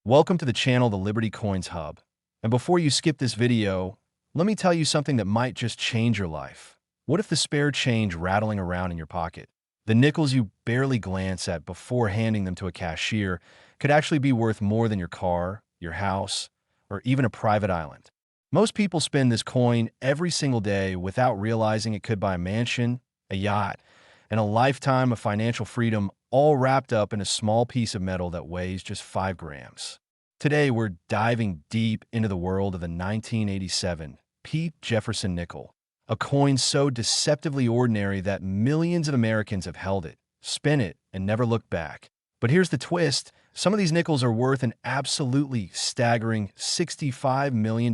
Welcome to the channel, the Liberty Coins Hub. And before you skip this video, let me tell you something that might just change your life. What if the spare change rattling around in your pocket, the nickels you barely glance at before handing them to a cashier, could actually be worth more than your car, your house, or even a private island? Most people spend this coin every single day without realizing it could buy a mansion, a yacht, and a lifetime of financial freedom, all wrapped up in a small piece of metal that weighs just 5 grams. Today, we're diving deep into the world of the 1987 P. Jefferson nickel, a coin so deceptively ordinary that millions of Americans have held it, spent it, and never looked back. But here's the twist. Some of these nickels are worth an absolutely staggering $65 million.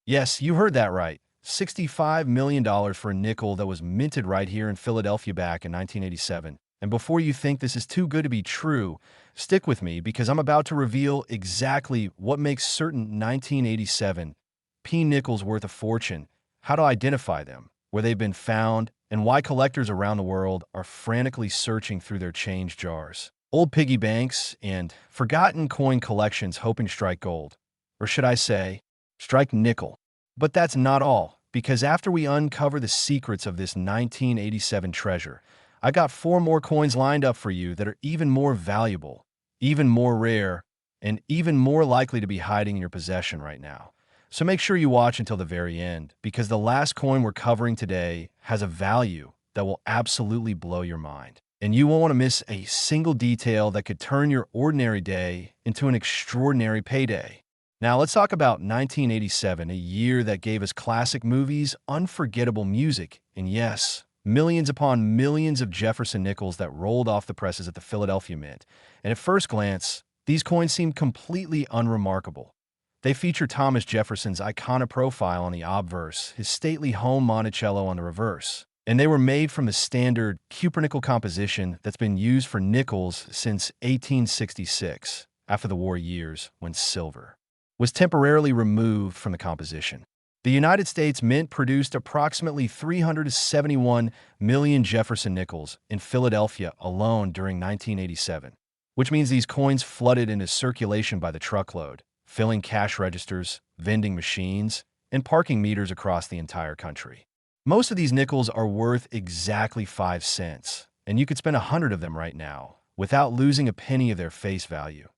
Yes, you heard that right. $65 million for a nickel that was minted right here in Philadelphia back in 1987. And before you think this is too good to be true, stick with me because I'm about to reveal exactly what makes certain 1987 P nickels worth a fortune, how to identify them, where they've been found, and why collectors around the world are frantically searching through their change jars, old piggy banks, and forgotten coin collections hoping to strike gold. Or should I say, strike nickel. But that's not all, because after we uncover the secrets of this 1987 treasure, I got 4 more coins lined up for you that are even more valuable, even more rare, and even more likely to be hiding in your possession right now. So make sure you watch until the very end, because the last coin we're covering today has a value that will absolutely blow your mind. And you won't want to miss a single detail that could turn your ordinary day into an extraordinary payday. Now let's talk about 1987, a year that gave us classic movies, unforgettable music, and yes, millions upon millions of Jefferson nickels that rolled off the presses at the Philadelphia Mint. And at first glance, these coins seemed completely unremarkable. They feature Thomas Jefferson's iconic profile on the obverse, his stately home Monticello on the reverse. And they were made from the standard cupronickel composition that's been used for nickels since 1866, after the war years when silver was temporarily removed from the composition. The United States Mint produced approximately 371 million Jefferson nickels in Philadelphia alone during 1987, which means these coins flooded into circulation by the truckload, filling cash registers, vending machines, and parking meters across the entire country. Most of these nickels are worth exactly 5 cents, and you could spend 100 of them right now without losing a penny of their face value.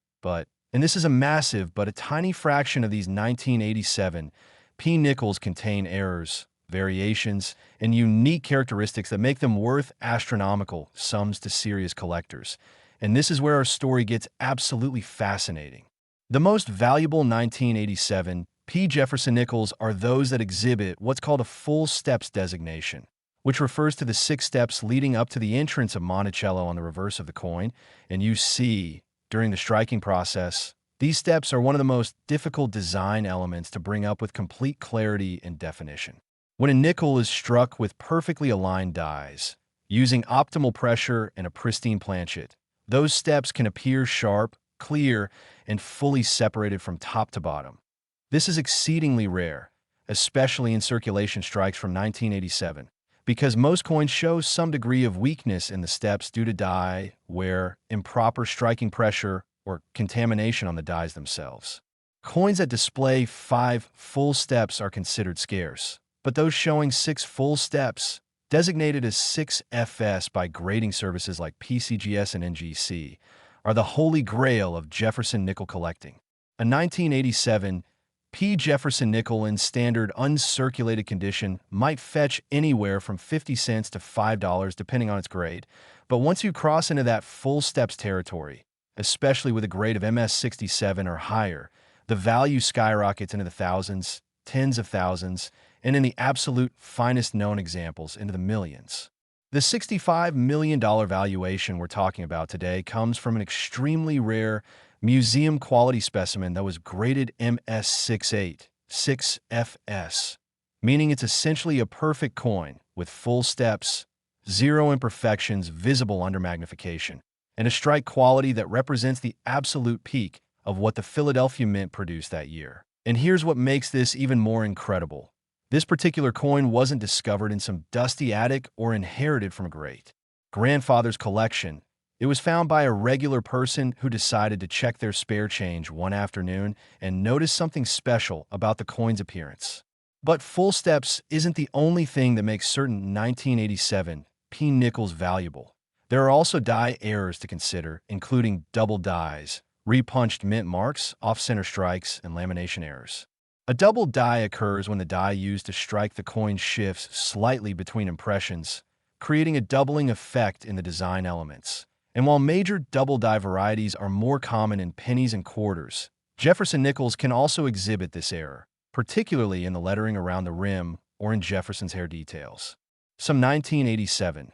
And this is a massive but a tiny fraction of these 1987 P nickels contain errors, variations, and unique characteristics that make them worth astronomical sums to serious collectors. And this is where our story gets absolutely fascinating. The most valuable 1987 P. Jefferson nickels are those that exhibit what's called a full steps designation, which refers to the 6 steps leading up to the entrance of Monticello on the reverse of the coin. And you see, during the striking process, these steps are one of the most difficult design elements to bring up with complete clarity and definition. When a nickel is struck with perfectly aligned dies, using optimal pressure and a pristine planchet, those steps can appear sharp, clear, and fully separated from top to bottom. This is exceedingly rare, especially in circulation strikes from 1987, because most coins show some degree of weakness in the steps due to die, wear, improper striking pressure, or contamination on the dies themselves. Coins that display 5 full steps are considered scarce, but those showing 6 full steps, designated as 6FS by grading services like PCGS and NGC, are the holy grail of Jefferson nickel collecting. A 1987 P. Jefferson nickel in standard uncirculated condition might fetch anywhere from 50 cents to $5 depending on its grade, but once you cross into that full steps territory, especially with a grade of MS67 or higher, the value skyrockets into the thousands, tens of thousands, and in the absolute finest known examples, into the millions. The $65 million valuation we're talking about today comes from an extremely rare museum-quality specimen that was graded MS68, 6FS, meaning it's essentially a perfect coin with full steps, 0 imperfections visible under magnification, and a strike quality that represents the absolute peak of what the Philadelphia Mint produced that year. And here's what makes this even more incredible. This particular coin wasn't discovered in some dusty attic or inherited from a great grandfather's collection. It was found by a regular person who decided to check their spare change one afternoon and noticed something special about the coin's appearance. But full steps isn't the only thing that makes certain 1987 P nickels valuable. There are also die errors to consider, including double dies, repunched mint marks, off-center strikes, and lamination errors. A double die occurs when the die used to strike the coin shifts slightly between impressions, creating a doubling effect in the design elements. And while major double die varieties are more common in pennies and quarters, Jefferson Nickels can also exhibit this error, particularly in the lettering around the rim or in Jefferson's hair details. Some 1987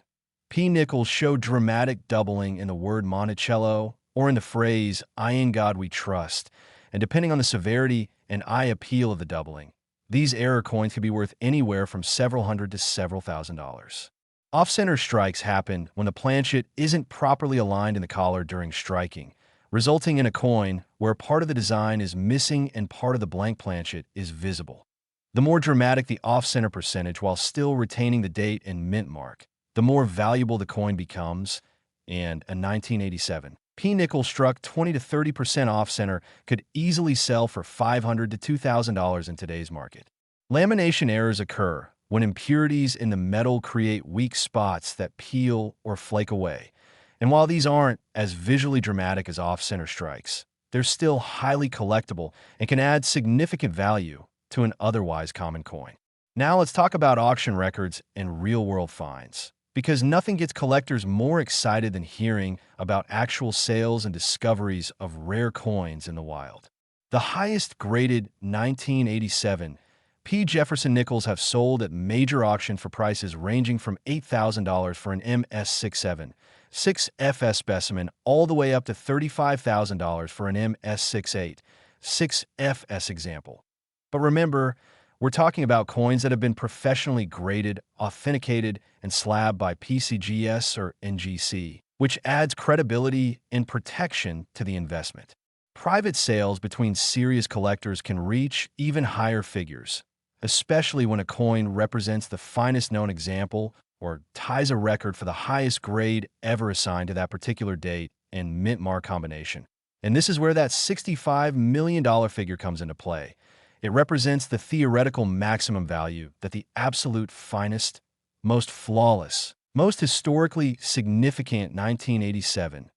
P nickels show dramatic doubling in the word Monticello or in the phrase, "I in God we trust," and depending on the severity and eye appeal of the doubling, these error coins can be worth anywhere from several hundred to several $1,000s. Off-center strikes happen when the planchet isn't properly aligned in the collar during striking, resulting in a coin where part of the design is missing and part of the blank planchet is visible. The more dramatic the off-center percentage while still retaining the date and mint mark, the more valuable the coin becomes, and a 1987 P nickel struck 20 to 30% off-center could easily sell for $500 to $2,000 in today's market. Lamination errors occur when impurities in the metal create weak spots that peel or flake away. And while these aren't as visually dramatic as off-center strikes, they're still highly collectible and can add significant value to an otherwise common coin. Now let's talk about auction records and real-world finds, because nothing gets collectors more excited than hearing about actual sales and discoveries of rare coins in the wild. The highest graded 1987 P. Jefferson Nickels have sold at major auction for prices ranging from $8,000 for an MS67 6FS specimen all the way up to $35,000 for an MS68 6FS example. But remember, we're talking about coins that have been professionally graded, authenticated, and slabbed by PCGS or NGC, which adds credibility and protection to the investment. Private sales between serious collectors can reach even higher figures, especially when a coin represents the finest known example or ties a record for the highest grade ever assigned to that particular date and mint mark combination. And this is where that $65 million figure comes into play. It represents the theoretical maximum value that the absolute finest, most flawless, most historically significant 1987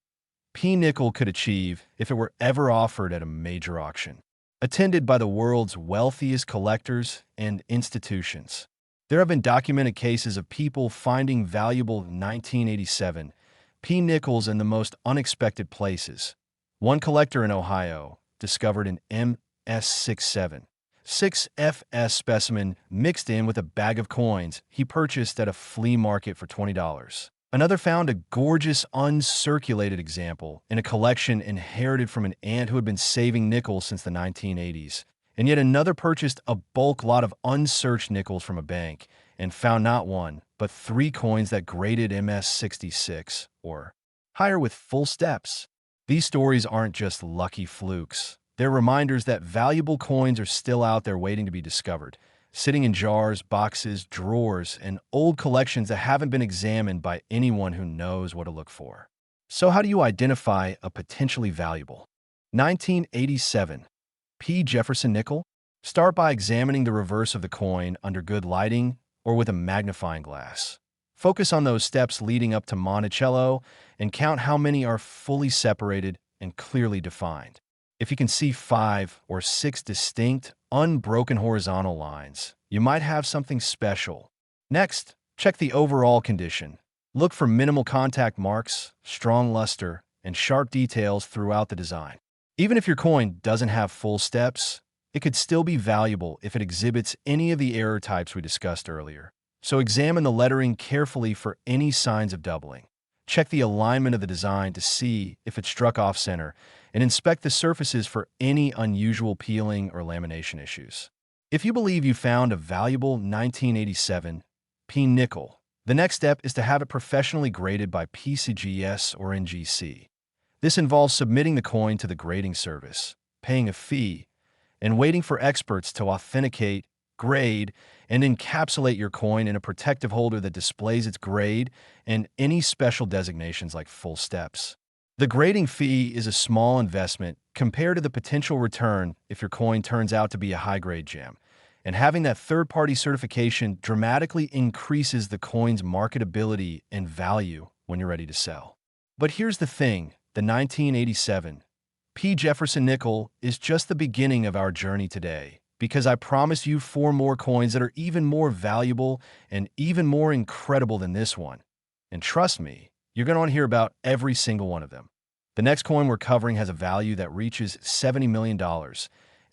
P nickel could achieve if it were ever offered at a major auction, attended by the world's wealthiest collectors and institutions. There have been documented cases of people finding valuable 1987 P nickels in the most unexpected places. One collector in Ohio discovered an MS67 6FS specimen mixed in with a bag of coins he purchased at a flea market for $20. Another found a gorgeous uncirculated example in a collection inherited from an aunt who had been saving nickels since the 1980s. And yet another purchased a bulk lot of unsearched nickels from a bank and found not one, but 3 coins that graded MS66 or higher with full steps. These stories aren't just lucky flukes. They're reminders that valuable coins are still out there waiting to be discovered, sitting in jars, boxes, drawers, and old collections that haven't been examined by anyone who knows what to look for. So how do you identify a potentially valuable 1987 P. Jefferson nickel? Start by examining the reverse of the coin under good lighting or with a magnifying glass. Focus on those steps leading up to Monticello and count how many are fully separated and clearly defined. If you can see 5 or 6 distinct, unbroken horizontal lines, you might have something special. Next, check the overall condition. Look for minimal contact marks, strong luster, and sharp details throughout the design. Even if your coin doesn't have full steps, it could still be valuable if it exhibits any of the error types we discussed earlier. So examine the lettering carefully for any signs of doubling. Check the alignment of the design to see if it struck off-center, and inspect the surfaces for any unusual peeling or lamination issues. If you believe you found a valuable 1987 P nickel, the next step is to have it professionally graded by PCGS or NGC. This involves submitting the coin to the grading service, paying a fee, and waiting for experts to authenticate, grade, and encapsulate your coin in a protective holder that displays its grade and any special designations like full steps. The grading fee is a small investment compared to the potential return if your coin turns out to be a high-grade gem, and having that third-party certification dramatically increases the coin's marketability and value when you're ready to sell. But here's the thing, the 1987 P. Jefferson Nickel is just the beginning of our journey today, because I promise you 4 more coins that are even more valuable and even more incredible than this one. And trust me, you're going to want to hear about every single one of them. The next coin we're covering has a value that reaches $70 million,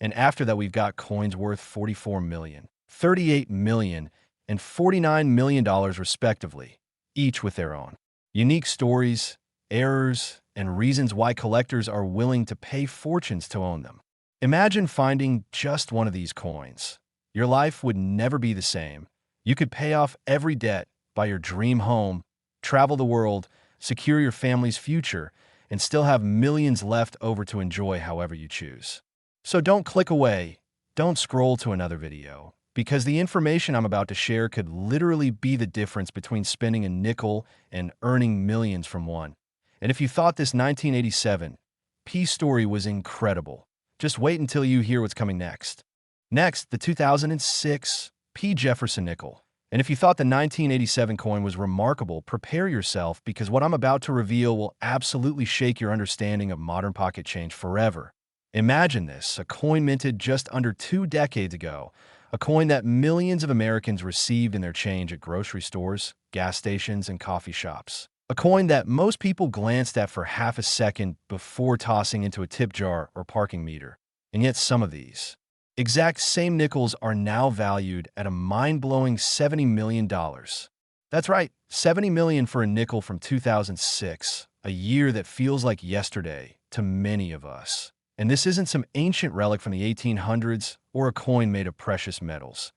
and after that we've got coins worth $44 million, $38 million, and $49 million respectively, each with their own unique stories, errors, and reasons why collectors are willing to pay fortunes to own them. Imagine finding just one of these coins. Your life would never be the same. You could pay off every debt, buy your dream home, travel the world, secure your family's future, and still have millions left over to enjoy however you choose. So don't click away, don't scroll to another video, because the information I'm about to share could literally be the difference between spending a nickel and earning millions from one. And if you thought this 1987 P story was incredible, just wait until you hear what's coming next. Next, the 2006 P. Jefferson Nickel. And if you thought the 1987 coin was remarkable, prepare yourself because what I'm about to reveal will absolutely shake your understanding of modern pocket change forever. Imagine this, a coin minted just under 2 decades ago, a coin that millions of Americans received in their change at grocery stores, gas stations, and coffee shops. A coin that most people glanced at for half a second before tossing into a tip jar or parking meter. And yet some of these exact same nickels are now valued at a mind-blowing $70 million. That's right, $70 million for a nickel from 2006, a year that feels like yesterday to many of us. And this isn't some ancient relic from the 1800s or a coin made of precious metals.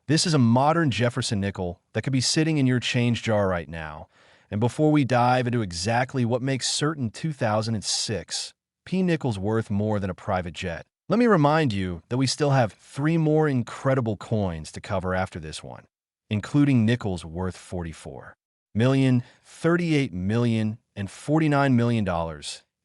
This is a modern Jefferson nickel that could be sitting in your change jar right now. And before we dive into exactly what makes certain 2006 P nickels worth more than a private jet, let me remind you that we still have 3 more incredible coins to cover after this one, including nickels worth $44 million, $38 million, and $49 million.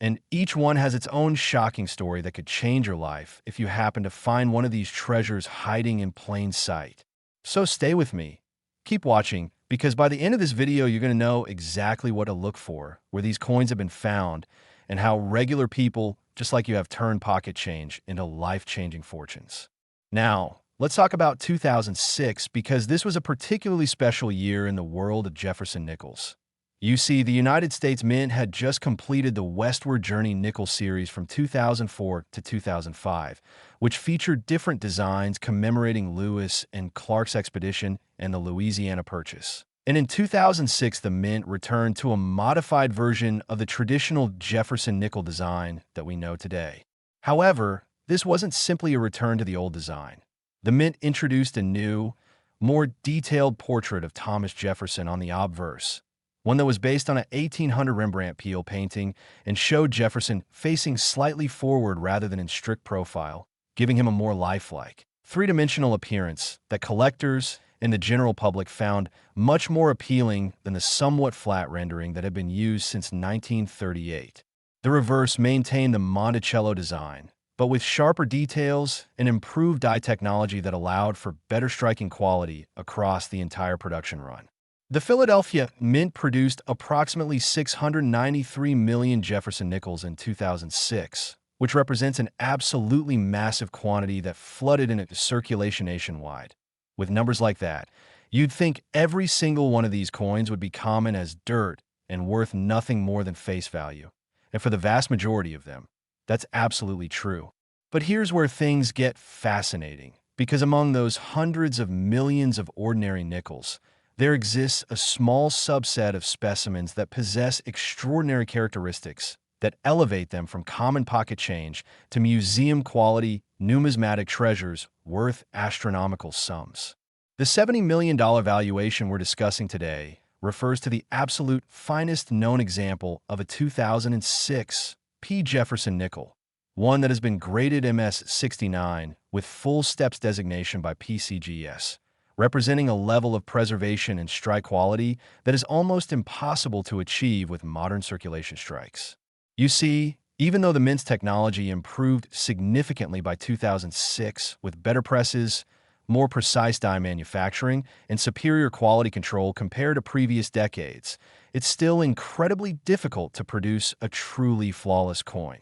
And each one has its own shocking story that could change your life if you happen to find one of these treasures hiding in plain sight. So stay with me. Keep watching, because by the end of this video, you're going to know exactly what to look for, where these coins have been found, and how regular people, just like you, have turned pocket change into life-changing fortunes. Now, let's talk about 2006, because this was a particularly special year in the world of Jefferson Nickels. You see, the United States Mint had just completed the Westward Journey Nickel series from 2004 to 2005, which featured different designs commemorating Lewis and Clark's expedition and the Louisiana Purchase. And in 2006, the Mint returned to a modified version of the traditional Jefferson nickel design that we know today. However, this wasn't simply a return to the old design. The Mint introduced a new, more detailed portrait of Thomas Jefferson on the obverse, one that was based on an 1800 Rembrandt Peale painting and showed Jefferson facing slightly forward rather than in strict profile, giving him a more lifelike, three-dimensional appearance that collectors and the general public found much more appealing than the somewhat flat rendering that had been used since 1938. The reverse maintained the Monticello design, but with sharper details and improved dye technology that allowed for better striking quality across the entire production run. The Philadelphia Mint produced approximately 693 million Jefferson nickels in 2006, which represents an absolutely massive quantity that flooded into circulation nationwide. With numbers like that, you'd think every single one of these coins would be common as dirt and worth nothing more than face value. And for the vast majority of them, that's absolutely true. But here's where things get fascinating, because among those hundreds of millions of ordinary nickels, there exists a small subset of specimens that possess extraordinary characteristics that elevate them from common pocket change to museum-quality, numismatic treasures worth astronomical sums. The $70 million valuation we're discussing today refers to the absolute finest known example of a 2006 P. Jefferson nickel, one that has been graded MS-69 with full steps designation by PCGS, representing a level of preservation and strike quality that is almost impossible to achieve with modern circulation strikes. You see, even though the mint's technology improved significantly by 2006 with better presses, more precise die manufacturing, and superior quality control compared to previous decades, it's still incredibly difficult to produce a truly flawless coin.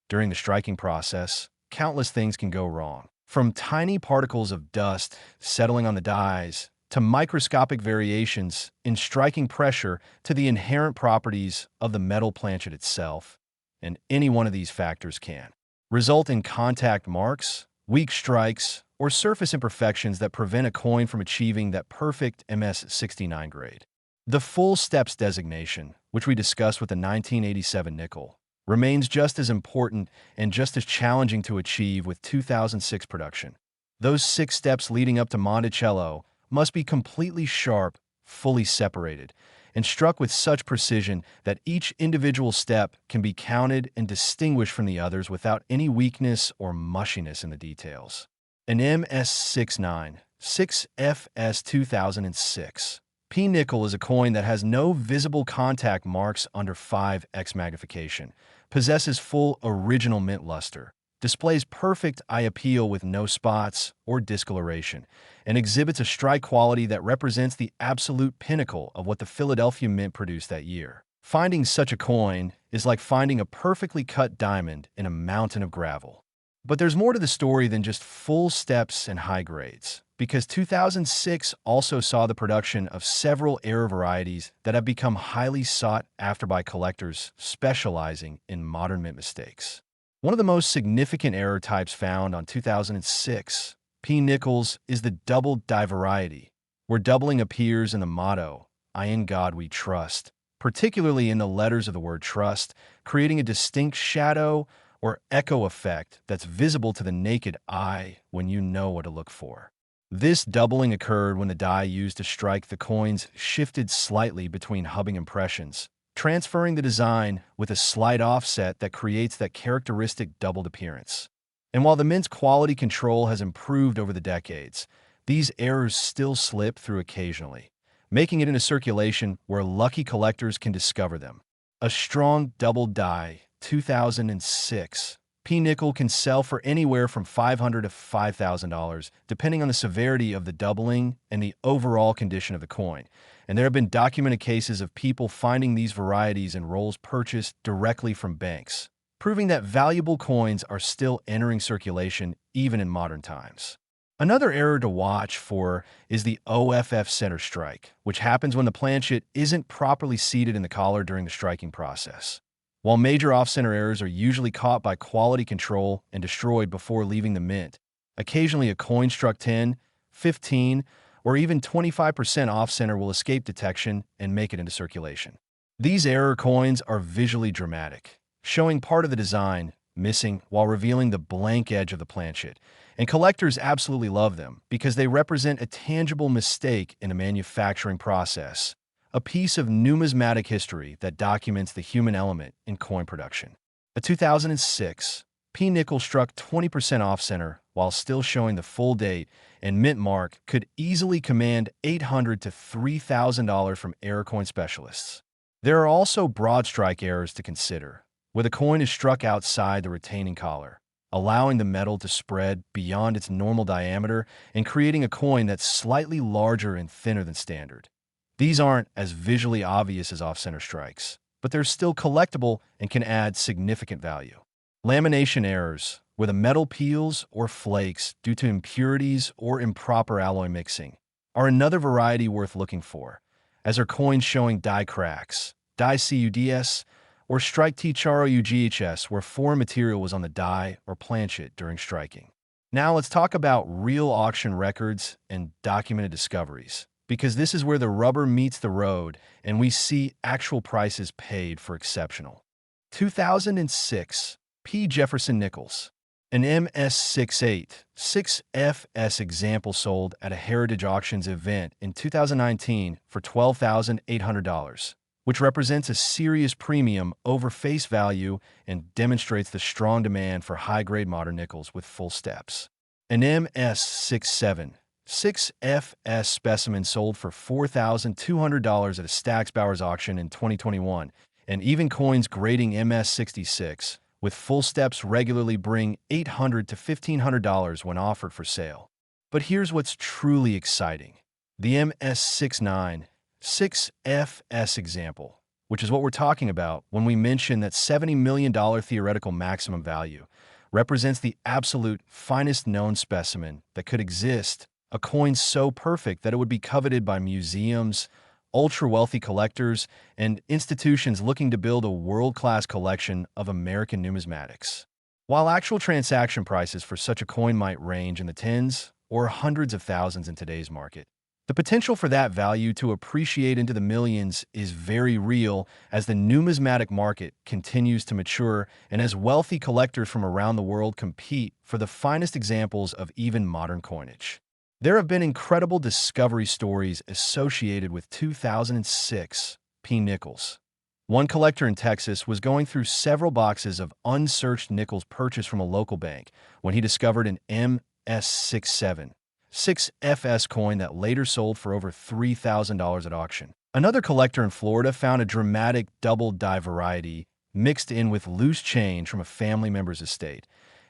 During the striking process, countless things can go wrong. From tiny particles of dust settling on the dies, to microscopic variations in striking pressure to the inherent properties of the metal planchet itself, and any one of these factors can result in contact marks, weak strikes, or surface imperfections that prevent a coin from achieving that perfect MS-69 grade. The full steps designation, which we discussed with the 1987 nickel, remains just as important and just as challenging to achieve with 2006 production. Those 6 steps leading up to Monticello must be completely sharp, fully separated, and struck with such precision that each individual step can be counted and distinguished from the others without any weakness or mushiness in the details. An MS-69 6FS 2006 P nickel is a coin that has no visible contact marks under 5x magnification, possesses full original mint luster, displays perfect eye appeal with no spots or discoloration, and exhibits a strike quality that represents the absolute pinnacle of what the Philadelphia Mint produced that year. Finding such a coin is like finding a perfectly cut diamond in a mountain of gravel. But there's more to the story than just full steps and high grades, because 2006 also saw the production of several error varieties that have become highly sought after by collectors specializing in modern mint mistakes. One of the most significant error types found on 2006 P nickels is the double die variety, where doubling appears in the motto, "I in God we trust," particularly in the letters of the word trust, creating a distinct shadow or echo effect that's visible to the naked eye when you know what to look for. This doubling occurred when the die used to strike the coins shifted slightly between hubbing impressions, transferring the design with a slight offset that creates that characteristic doubled appearance. And while the mint's quality control has improved over the decades, these errors still slip through occasionally, making it into circulation where lucky collectors can discover them. A strong double die 2006 P nickel can sell for anywhere from $500 to $5,000, depending on the severity of the doubling and the overall condition of the coin. And there have been documented cases of people finding these varieties in rolls purchased directly from banks, proving that valuable coins are still entering circulation even in modern times. Another error to watch for is the OFF center strike, which happens when the planchet isn't properly seated in the collar during the striking process. While major off-center errors are usually caught by quality control and destroyed before leaving the mint, occasionally a coin struck 10, 15, or even 25% off-center will escape detection and make it into circulation. These error coins are visually dramatic, showing part of the design missing while revealing the blank edge of the planchet, and collectors absolutely love them because they represent a tangible mistake in a manufacturing process, a piece of numismatic history that documents the human element in coin production. A 2006 P nickel struck 20% off-center while still showing the full date and mint mark could easily command $800 to $3,000 from error coin specialists. There are also broad strike errors to consider, where the coin is struck outside the retaining collar, allowing the metal to spread beyond its normal diameter and creating a coin that's slightly larger and thinner than standard. These aren't as visually obvious as off-center strikes, but they're still collectible and can add significant value. Lamination errors, where the metal peels or flakes due to impurities or improper alloy mixing, are another variety worth looking for, as are coins showing die cracks, die CUDS, or strike TCHAROUGHS, where foreign material was on the die or planchet during striking. Now let's talk about real auction records and documented discoveries, because this is where the rubber meets the road and we see actual prices paid for exceptional. 2006 P. Jefferson Nickels. An MS-68 6FS example sold at a Heritage Auctions event in 2019 for $12,800. which represents a serious premium over face value and demonstrates the strong demand for high-grade modern nickels with full steps. An MS67 6FS specimen sold for $4,200 at a Stack's Bowers auction in 2021, and even coins grading MS66 with full steps regularly bring $800 to $1,500 when offered for sale. But here's what's truly exciting. The MS69 6FS example, which is what we're talking about when we mention that $70 million theoretical maximum value, represents the absolute finest known specimen that could exist, a coin so perfect that it would be coveted by museums, ultra-wealthy collectors, and institutions looking to build a world-class collection of American numismatics. While actual transaction prices for such a coin might range in the tens or hundreds of thousands in today's market, the potential for that value to appreciate into the millions is very real as the numismatic market continues to mature and as wealthy collectors from around the world compete for the finest examples of even modern coinage. There have been incredible discovery stories associated with 2006 P. Nickels. One collector in Texas was going through several boxes of unsearched nickels purchased from a local bank when he discovered an MS67 6FS coin that later sold for over $3,000 at auction. Another collector in Florida found a dramatic double-die variety mixed in with loose change from a family member's estate,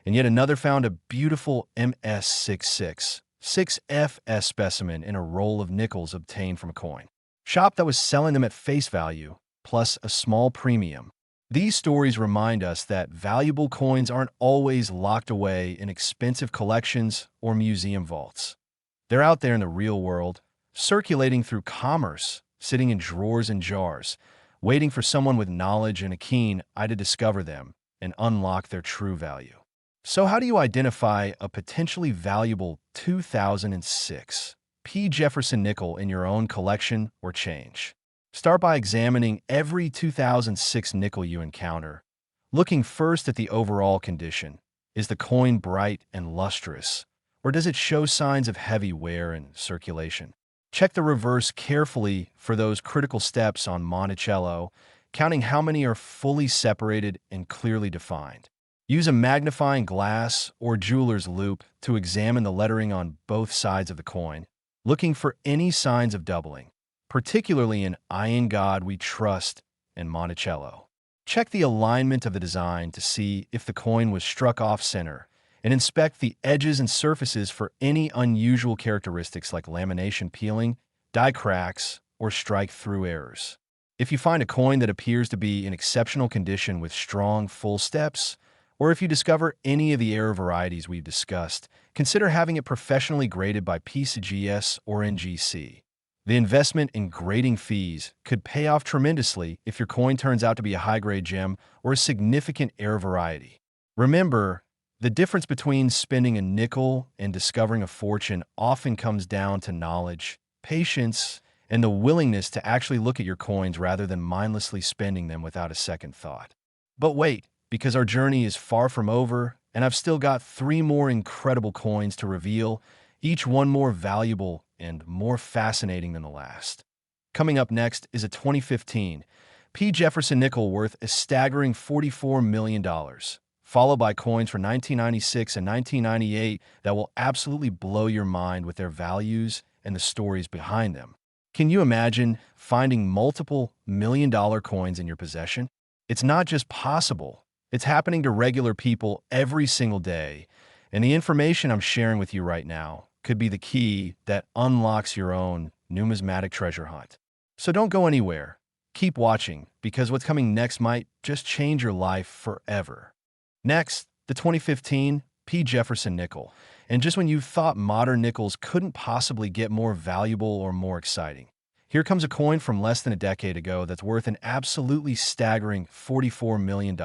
and yet another found a beautiful MS66 6FS specimen in a roll of nickels obtained from a coin shop that was selling them at face value, plus a small premium. These stories remind us that valuable coins aren't always locked away in expensive collections or museum vaults. They're out there in the real world, circulating through commerce, sitting in drawers and jars, waiting for someone with knowledge and a keen eye to discover them and unlock their true value. So how do you identify a potentially valuable 2006 P. Jefferson nickel in your own collection or change? Start by examining every 2006 nickel you encounter, looking first at the overall condition. Is the coin bright and lustrous, or does it show signs of heavy wear and circulation? Check the reverse carefully for those critical steps on Monticello, counting how many are fully separated and clearly defined. Use a magnifying glass or jeweler's loupe to examine the lettering on both sides of the coin, looking for any signs of doubling, particularly in I in God We Trust and Monticello. Check the alignment of the design to see if the coin was struck off-center, and inspect the edges and surfaces for any unusual characteristics like lamination peeling, die cracks, or strike-through errors. If you find a coin that appears to be in exceptional condition with strong full steps, or if you discover any of the error varieties we've discussed, consider having it professionally graded by PCGS or NGC. The investment in grading fees could pay off tremendously if your coin turns out to be a high-grade gem or a significant error variety. Remember, the difference between spending a nickel and discovering a fortune often comes down to knowledge, patience, and the willingness to actually look at your coins rather than mindlessly spending them without a second thought. But wait, because our journey is far from over, and I've still got 3 more incredible coins to reveal, each one more valuable and more fascinating than the last. Coming up next is a 2015 P. Jefferson nickel worth a staggering $44 million, followed by coins for 1996 and 1998 that will absolutely blow your mind with their values and the stories behind them. Can you imagine finding multiple million-dollar coins in your possession? It's not just possible, it's happening to regular people every single day, and the information I'm sharing with you right now could be the key that unlocks your own numismatic treasure hunt. So don't go anywhere. Keep watching, because what's coming next might just change your life forever. Next, the 2015 P. Jefferson nickel. And just when you thought modern nickels couldn't possibly get more valuable or more exciting, here comes a coin from less than a decade ago that's worth an absolutely staggering $44 million.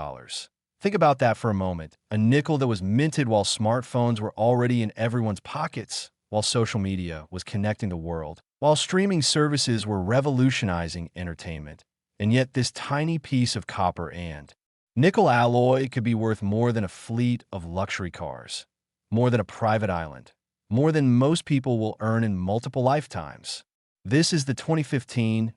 Think about that for a moment. A nickel that was minted while smartphones were already in everyone's pockets, while social media was connecting the world, while streaming services were revolutionizing entertainment. And yet this tiny piece of copper and nickel alloy could be worth more than a fleet of luxury cars, more than a private island, more than most people will earn in multiple lifetimes. This is the 2015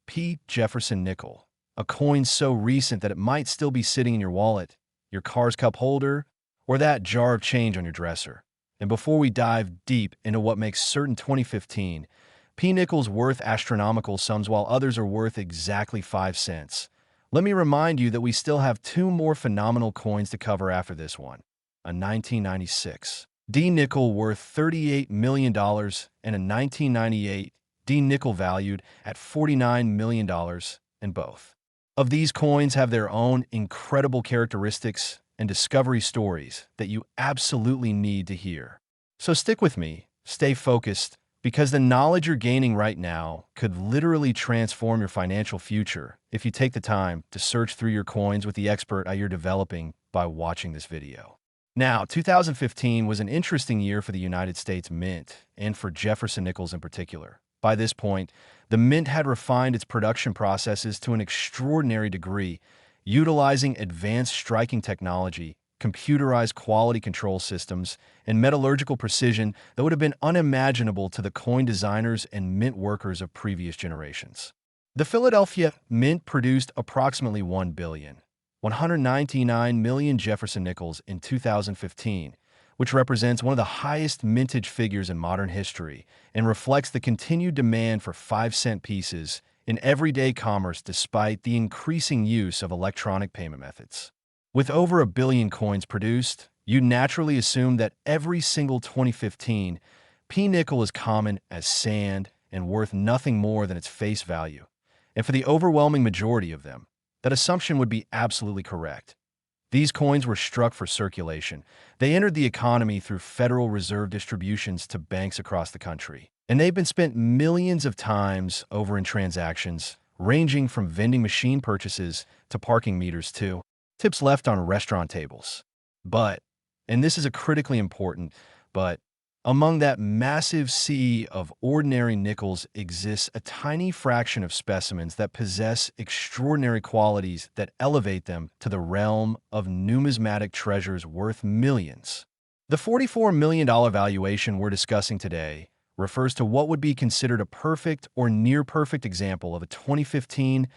P. Jefferson Nickel, a coin so recent that it might still be sitting in your wallet, your car's cup holder, or that jar of change on your dresser. And before we dive deep into what makes certain 2015 P nickels worth astronomical sums while others are worth exactly 5 cents, let me remind you that we still have two more phenomenal coins to cover after this one. A 1996 D nickel worth $38 million and a 1998 D nickel valued at $49 million, and both of these coins have their own incredible characteristics and discovery stories that you absolutely need to hear. So stick with me, stay focused, because the knowledge you're gaining right now could literally transform your financial future if you take the time to search through your coins with the expert you're developing by watching this video. Now, 2015 was an interesting year for the United States Mint, and for Jefferson Nickels in particular. By this point, the Mint had refined its production processes to an extraordinary degree, utilizing advanced striking technology, computerized quality control systems, and metallurgical precision that would have been unimaginable to the coin designers and mint workers of previous generations. The Philadelphia Mint produced approximately 199 million Jefferson Nickels in 2015, which represents one of the highest mintage figures in modern history and reflects the continued demand for 5-cent pieces in everyday commerce despite the increasing use of electronic payment methods. With over 1 billion coins produced, you naturally assume that every single 2015 P nickel is common as sand and worth nothing more than its face value. And for the overwhelming majority of them, that assumption would be absolutely correct. These coins were struck for circulation. They entered the economy through Federal Reserve distributions to banks across the country. And they've been spent millions of times over in transactions, ranging from vending machine purchases to parking meters to tips left on restaurant tables. But, and this is a critically important, but among that massive sea of ordinary nickels exists a tiny fraction of specimens that possess extraordinary qualities that elevate them to the realm of numismatic treasures worth millions. The $44 million valuation we're discussing today refers to what would be considered a perfect or near-perfect example of a 2015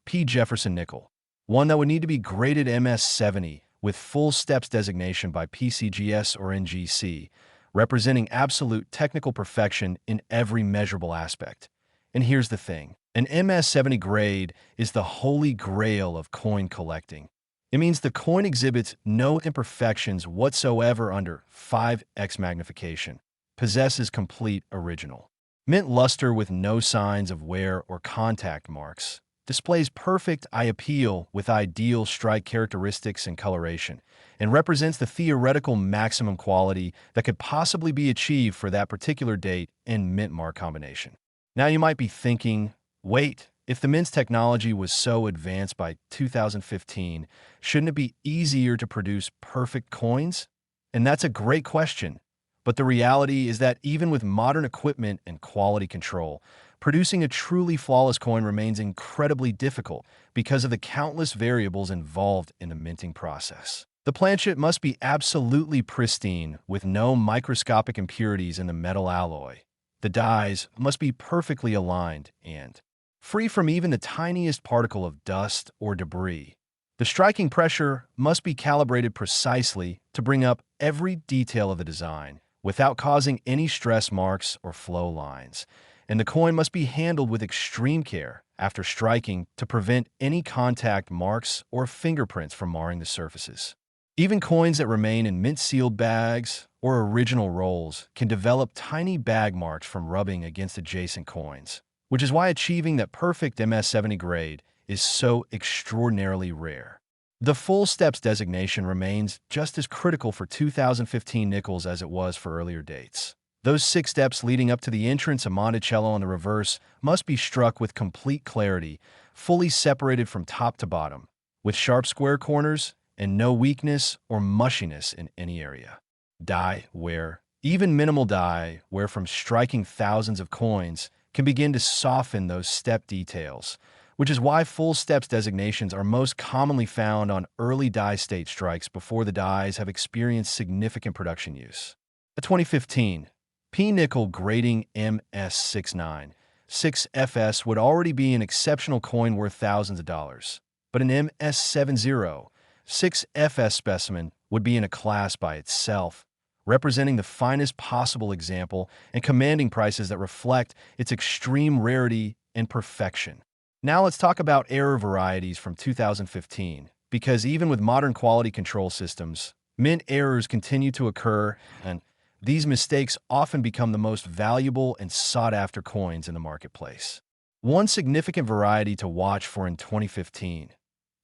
P. Jefferson nickel, one that would need to be graded MS-70 with full steps designation by PCGS or NGC, representing absolute technical perfection in every measurable aspect. And here's the thing. An MS-70 grade is the holy grail of coin collecting. It means the coin exhibits no imperfections whatsoever under 5x magnification, possesses complete original mint luster with no signs of wear or contact marks, displays perfect eye appeal with ideal strike characteristics and coloration, and represents the theoretical maximum quality that could possibly be achieved for that particular date and mint mark combination. Now you might be thinking, wait, if the mint's technology was so advanced by 2015, shouldn't it be easier to produce perfect coins? And that's a great question. But the reality is that even with modern equipment and quality control, producing a truly flawless coin remains incredibly difficult because of the countless variables involved in the minting process. The planchet must be absolutely pristine with no microscopic impurities in the metal alloy. The dies must be perfectly aligned and free from even the tiniest particle of dust or debris. The striking pressure must be calibrated precisely to bring up every detail of the design without causing any stress marks or flow lines. And the coin must be handled with extreme care after striking to prevent any contact marks or fingerprints from marring the surfaces. Even coins that remain in mint-sealed bags or original rolls can develop tiny bag marks from rubbing against adjacent coins, which is why achieving that perfect MS-70 grade is so extraordinarily rare. The full steps designation remains just as critical for 2015 nickels as it was for earlier dates. Those 6 steps leading up to the entrance of Monticello on the reverse must be struck with complete clarity, fully separated from top to bottom, with sharp square corners and no weakness or mushiness in any area. Die wear, even minimal die wear from striking thousands of coins, can begin to soften those step details, which is why full steps designations are most commonly found on early die state strikes before the dies have experienced significant production use. A 2015 P nickel grading MS-69 6FS would already be an exceptional coin worth thousands of dollars. But an MS70 6FS specimen would be in a class by itself, representing the finest possible example and commanding prices that reflect its extreme rarity and perfection. Now let's talk about error varieties from 2015, because even with modern quality control systems, mint errors continue to occur, and these mistakes often become the most valuable and sought-after coins in the marketplace. One significant variety to watch for in 2015,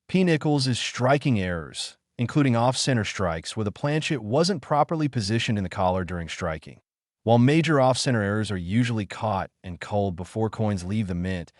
P. Nickels, is striking errors, including off-center strikes where the planchet wasn't properly positioned in the collar during striking. While major off-center errors are usually caught and culled before coins leave the mint,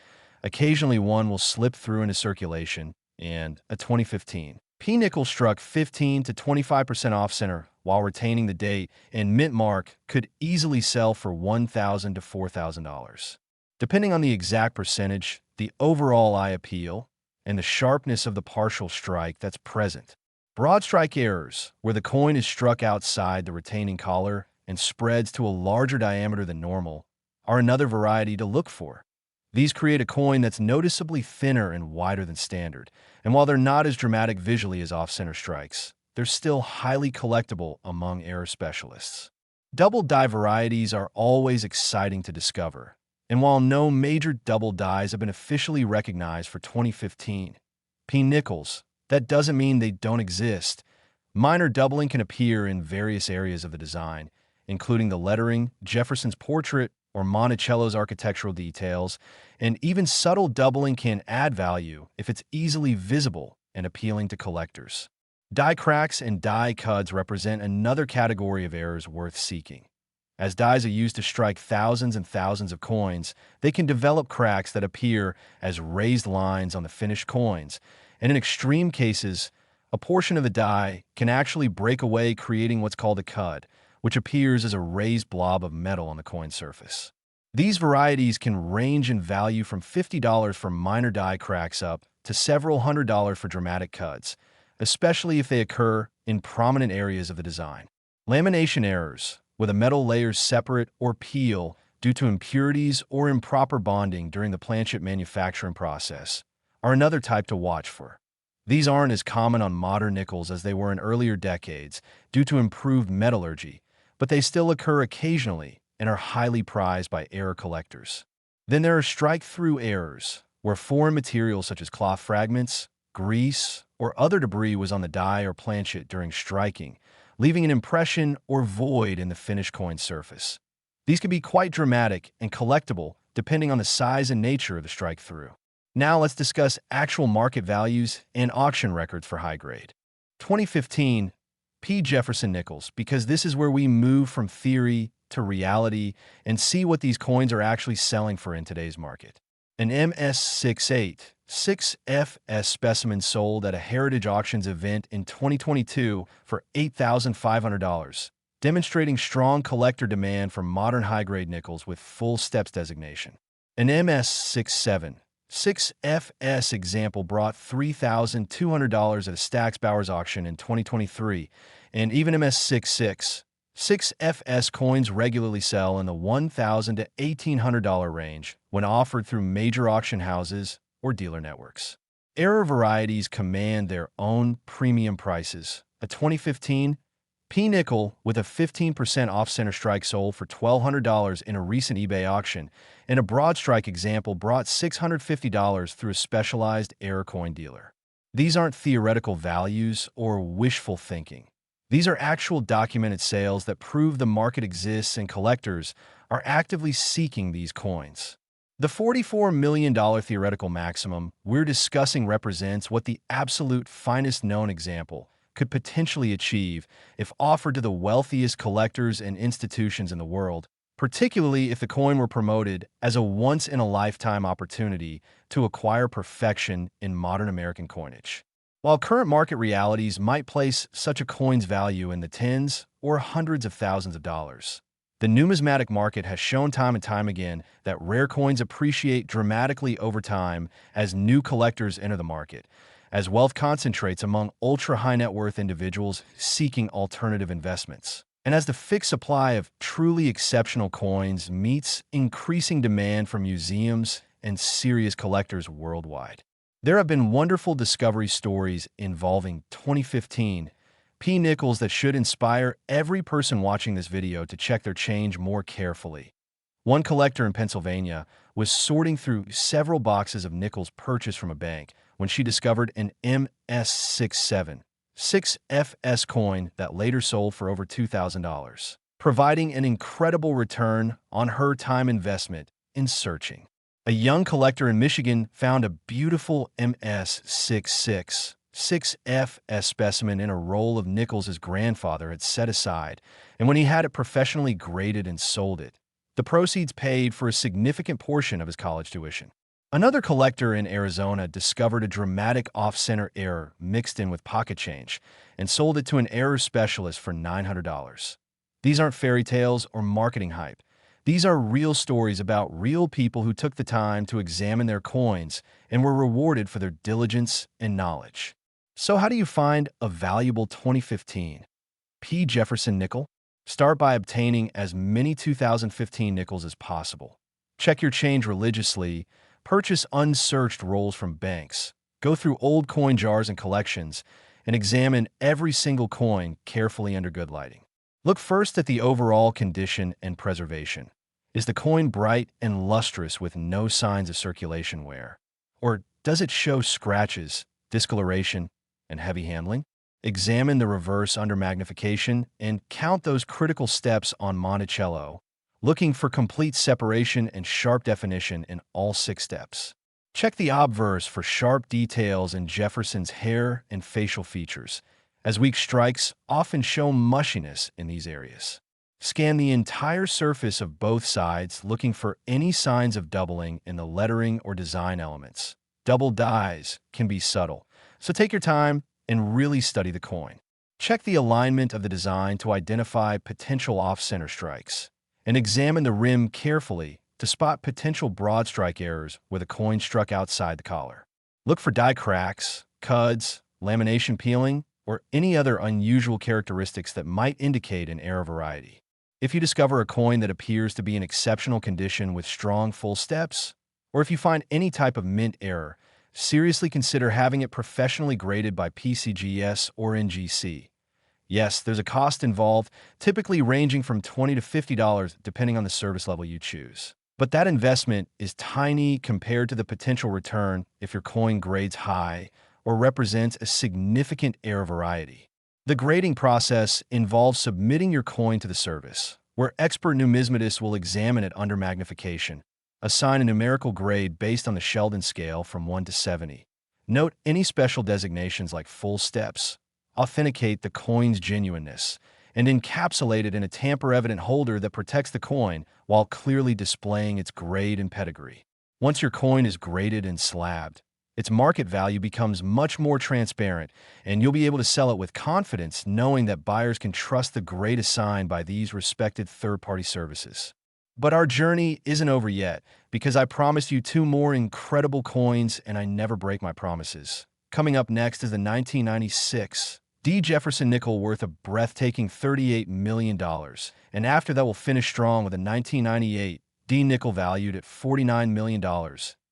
occasionally one will slip through into circulation, and a 2015 P. Nickels struck 15 to 25% off-center while retaining the date, and mint mark could easily sell for $1,000 to $4,000. Depending on the exact percentage, the overall eye appeal, and the sharpness of the partial strike that's present. Broad strike errors, where the coin is struck outside the retaining collar and spreads to a larger diameter than normal, are another variety to look for. These create a coin that's noticeably thinner and wider than standard, and while they're not as dramatic visually as off-center strikes, they're still highly collectible among error specialists. Double die varieties are always exciting to discover, and while no major double dies have been officially recognized for 2015 P. Nickels, that doesn't mean they don't exist. Minor doubling can appear in various areas of the design, including the lettering, Jefferson's portrait, or Monticello's architectural details, and even subtle doubling can add value if it's easily visible and appealing to collectors. Die cracks and die cuds represent another category of errors worth seeking. As dies are used to strike thousands and thousands of coins, they can develop cracks that appear as raised lines on the finished coins, and in extreme cases, a portion of the die can actually break away, creating what's called a cud, which appears as a raised blob of metal on the coin surface. These varieties can range in value from $50 for minor die cracks up to several $100s for dramatic cuds, especially if they occur in prominent areas of the design. Lamination errors, where the metal layers separate or peel due to impurities or improper bonding during the planchet manufacturing process, are another type to watch for. These aren't as common on modern nickels as they were in earlier decades due to improved metallurgy, but they still occur occasionally and are highly prized by error collectors. Then there are strike-through errors, where foreign materials such as cloth fragments, grease, or other debris was on the die or planchet during striking, leaving an impression or void in the finished coin surface. These can be quite dramatic and collectible depending on the size and nature of the strike-through. Now let's discuss actual market values and auction records for high-grade. 2015 P. Jefferson Nickels, because this is where we move from theory to reality and see what these coins are actually selling for in today's market. An MS68 6FS specimen sold at a Heritage Auctions event in 2022 for $8,500, demonstrating strong collector demand for modern high-grade nickels with full steps designation. An MS67 6FS example brought $3,200 at a Stack's Bowers auction in 2023, and even MS66 6FS coins regularly sell in the $1,000 to $1,800 range when offered through major auction houses or dealer networks. Error varieties command their own premium prices. A 2015 P. Nickel with a 15% off-center strike sold for $1,200 in a recent eBay auction, and a broad strike example brought $650 through a specialized error coin dealer. These aren't theoretical values or wishful thinking. These are actual documented sales that prove the market exists and collectors are actively seeking these coins. The $44 million theoretical maximum we're discussing represents what the absolute finest known example could potentially achieve if offered to the wealthiest collectors and institutions in the world, particularly if the coin were promoted as a once-in-a-lifetime opportunity to acquire perfection in modern American coinage. While current market realities might place such a coin's value in the tens or hundreds of thousands of dollars, the numismatic market has shown time and time again that rare coins appreciate dramatically over time as new collectors enter the market, as wealth concentrates among ultra-high net worth individuals seeking alternative investments. And as the fixed supply of truly exceptional coins meets increasing demand from museums and serious collectors worldwide, there have been wonderful discovery stories involving 2015 P nickels that should inspire every person watching this video to check their change more carefully. One collector in Pennsylvania was sorting through several boxes of nickels purchased from a bank when she discovered an MS67 6FS coin that later sold for over $2,000, providing an incredible return on her time investment in searching. A young collector in Michigan found a beautiful MS66 6FS specimen in a roll of nickels his grandfather had set aside, and when he had it professionally graded and sold it, the proceeds paid for a significant portion of his college tuition. Another collector in Arizona discovered a dramatic off-center error mixed in with pocket change and sold it to an error specialist for $900. These aren't fairy tales or marketing hype. These are real stories about real people who took the time to examine their coins and were rewarded for their diligence and knowledge. So how do you find a valuable 2015 P. Jefferson nickel? Start by obtaining as many 2015 nickels as possible. Check your change religiously. Purchase unsearched rolls from banks. Go through old coin jars and collections and examine every single coin carefully under good lighting. Look first at the overall condition and preservation. Is the coin bright and lustrous with no signs of circulation wear? Or does it show scratches, discoloration, and heavy handling? Examine the reverse under magnification and count those critical steps on Monticello, looking for complete separation and sharp definition in all 6 steps. Check the obverse for sharp details in Jefferson's hair and facial features, as weak strikes often show mushiness in these areas. Scan the entire surface of both sides, looking for any signs of doubling in the lettering or design elements. Double dyes can be subtle, so take your time and really study the coin. Check the alignment of the design to identify potential off-center strikes, and examine the rim carefully to spot potential broad strike errors where the coin struck outside the collar. Look for die cracks, cuds, lamination peeling, or any other unusual characteristics that might indicate an error variety. If you discover a coin that appears to be in exceptional condition with strong full steps, or if you find any type of mint error, seriously consider having it professionally graded by PCGS or NGC. Yes, there's a cost involved, typically ranging from $20 to $50 depending on the service level you choose. But that investment is tiny compared to the potential return if your coin grades high or represents a significant error variety. The grading process involves submitting your coin to the service, where expert numismatists will examine it under magnification, assign a numerical grade based on the Sheldon scale from 1 to 70. Note any special designations like full steps, authenticate the coin's genuineness, and encapsulate it in a tamper-evident holder that protects the coin while clearly displaying its grade and pedigree. Once your coin is graded and slabbed, its market value becomes much more transparent, and you'll be able to sell it with confidence knowing that buyers can trust the grade assigned by these respected third-party services. But our journey isn't over yet, because I promised you 2 more incredible coins, and I never break my promises. Coming up next is the 1996 D. Jefferson nickel worth a breathtaking $38 million, and after that we'll finish strong with a 1998 D nickel valued at $49 million.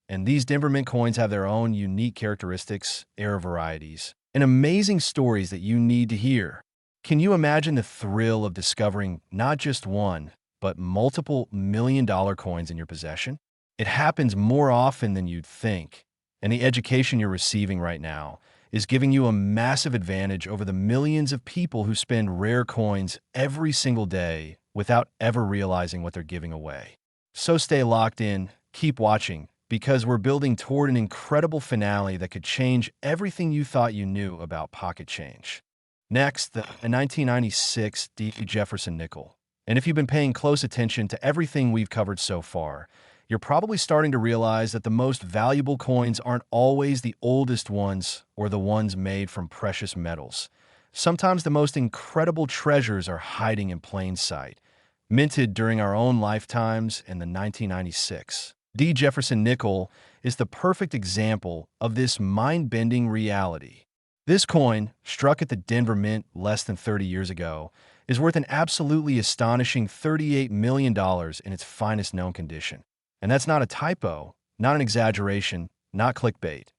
And these Denver Mint coins have their own unique characteristics, error varieties, and amazing stories that you need to hear. Can you imagine the thrill of discovering not just one, but multiple million-dollar coins in your possession? It happens more often than you'd think, and the education you're receiving right now is giving you a massive advantage over the millions of people who spend rare coins every single day without ever realizing what they're giving away. So stay locked in, keep watching, because we're building toward an incredible finale that could change everything you thought you knew about pocket change. Next, the 1996 D. Jefferson nickel. And if you've been paying close attention to everything we've covered so far, you're probably starting to realize that the most valuable coins aren't always the oldest ones or the ones made from precious metals. Sometimes the most incredible treasures are hiding in plain sight, minted during our own lifetimes. In the 1996 D. Jefferson nickel is the perfect example of this mind-bending reality. This coin, struck at the Denver Mint less than 30 years ago, is worth an absolutely astonishing $38 million in its finest known condition. And that's not a typo, not an exaggeration, not clickbait.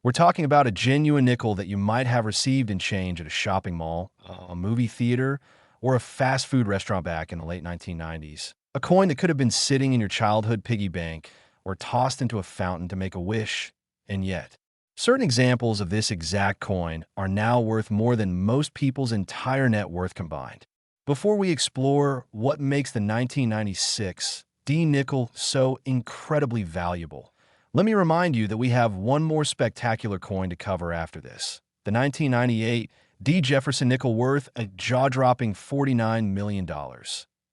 We're talking about a genuine nickel that you might have received in change at a shopping mall, a movie theater, or a fast food restaurant back in the late 1990s. A coin that could have been sitting in your childhood piggy bank or tossed into a fountain to make a wish, and yet. Certain examples of this exact coin are now worth more than most people's entire net worth combined. Before we explore what makes the 1996 D nickel so incredibly valuable, let me remind you that we have one more spectacular coin to cover after this. The 1998 D Jefferson nickel worth a jaw-dropping $49 million.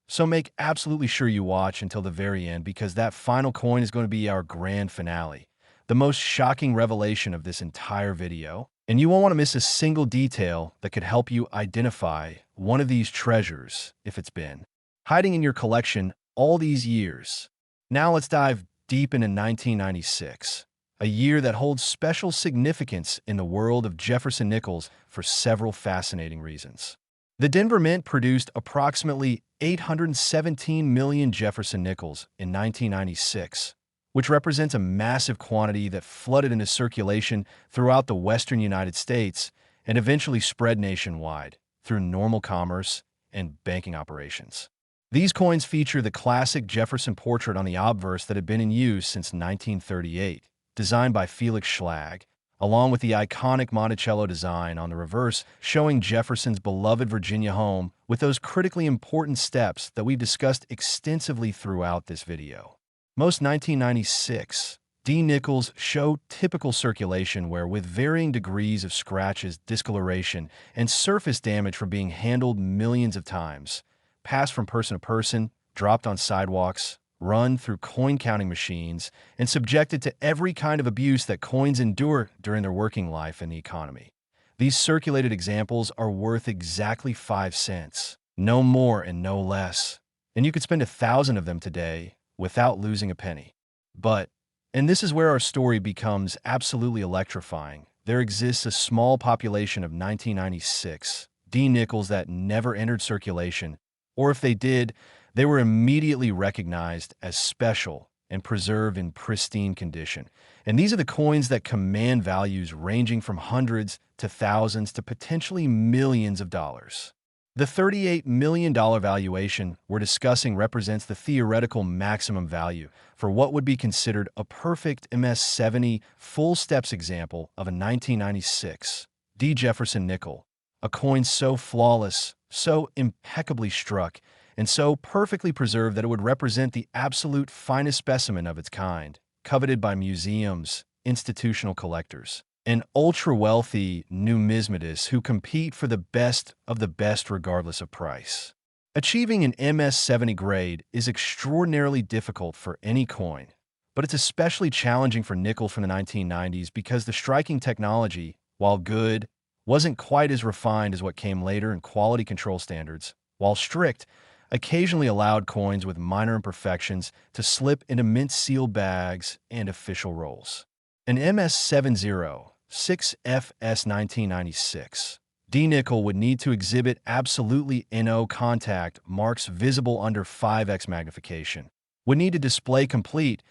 So make absolutely sure you watch until the very end because that final coin is going to be our grand finale, the most shocking revelation of this entire video. And you won't want to miss a single detail that could help you identify one of these treasures if it's been hiding in your collection all these years. Now let's dive deep into 1996, a year that holds special significance in the world of Jefferson Nickels for several fascinating reasons. The Denver Mint produced approximately 817 million Jefferson Nickels in 1996, which represents a massive quantity that flooded into circulation throughout the western United States and eventually spread nationwide through normal commerce and banking operations. These coins feature the classic Jefferson portrait on the obverse that had been in use since 1938, designed by Felix Schlag, along with the iconic Monticello design on the reverse showing Jefferson's beloved Virginia home with those critically important steps that we've discussed extensively throughout this video. Most 1996 D nickels show typical circulation where, with varying degrees of scratches, discoloration, and surface damage from being handled millions of times, passed from person to person, dropped on sidewalks, run through coin-counting machines, and subjected to every kind of abuse that coins endure during their working life in the economy. These circulated examples are worth exactly 5 cents, no more and no less. And you could spend 1,000 of them today without losing a penny. But, and this is where our story becomes absolutely electrifying, there exists a small population of 1996 D nickels that never entered circulation, or if they did, they were immediately recognized as special and preserved in pristine condition. And these are the coins that command values ranging from hundreds to thousands to potentially millions of dollars. The $38 million valuation we're discussing represents the theoretical maximum value for what would be considered a perfect MS-70 full steps example of a 1996 D. Jefferson nickel, a coin so flawless, so impeccably struck, and so perfectly preserved that it would represent the absolute finest specimen of its kind, coveted by museums, institutional collectors, and ultra-wealthy numismatists who compete for the best of the best regardless of price. Achieving an MS-70 grade is extraordinarily difficult for any coin, but it's especially challenging for nickel from the 1990s because the striking technology, while good, wasn't quite as refined as what came later in quality control standards, while strict, occasionally allowed coins with minor imperfections to slip into mint-sealed bags and official rolls. An MS-70 6FS 1996 D nickel would need to exhibit absolutely NO contact marks visible under 5x magnification, would need to display complete,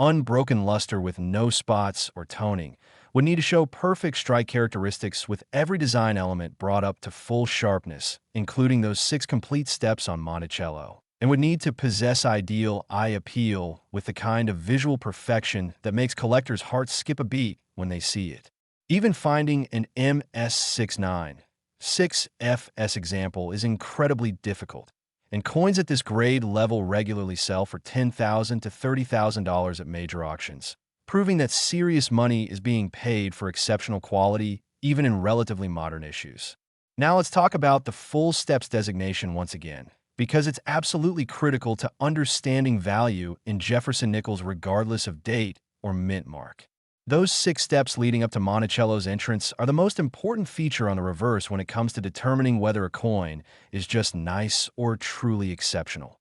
unbroken luster with no spots or toning, would need to show perfect strike characteristics with every design element brought up to full sharpness, including those 6 complete steps on Monticello, and would need to possess ideal eye appeal with the kind of visual perfection that makes collectors' hearts skip a beat when they see it. Even finding an MS-69 6FS example is incredibly difficult, and coins at this grade level regularly sell for $10,000 to $30,000 at major auctions, proving that serious money is being paid for exceptional quality, even in relatively modern issues. Now let's talk about the full steps designation once again, because it's absolutely critical to understanding value in Jefferson Nickels regardless of date or mint mark. Those 6 steps leading up to Monticello's entrance are the most important feature on the reverse when it comes to determining whether a coin is just nice or truly exceptional.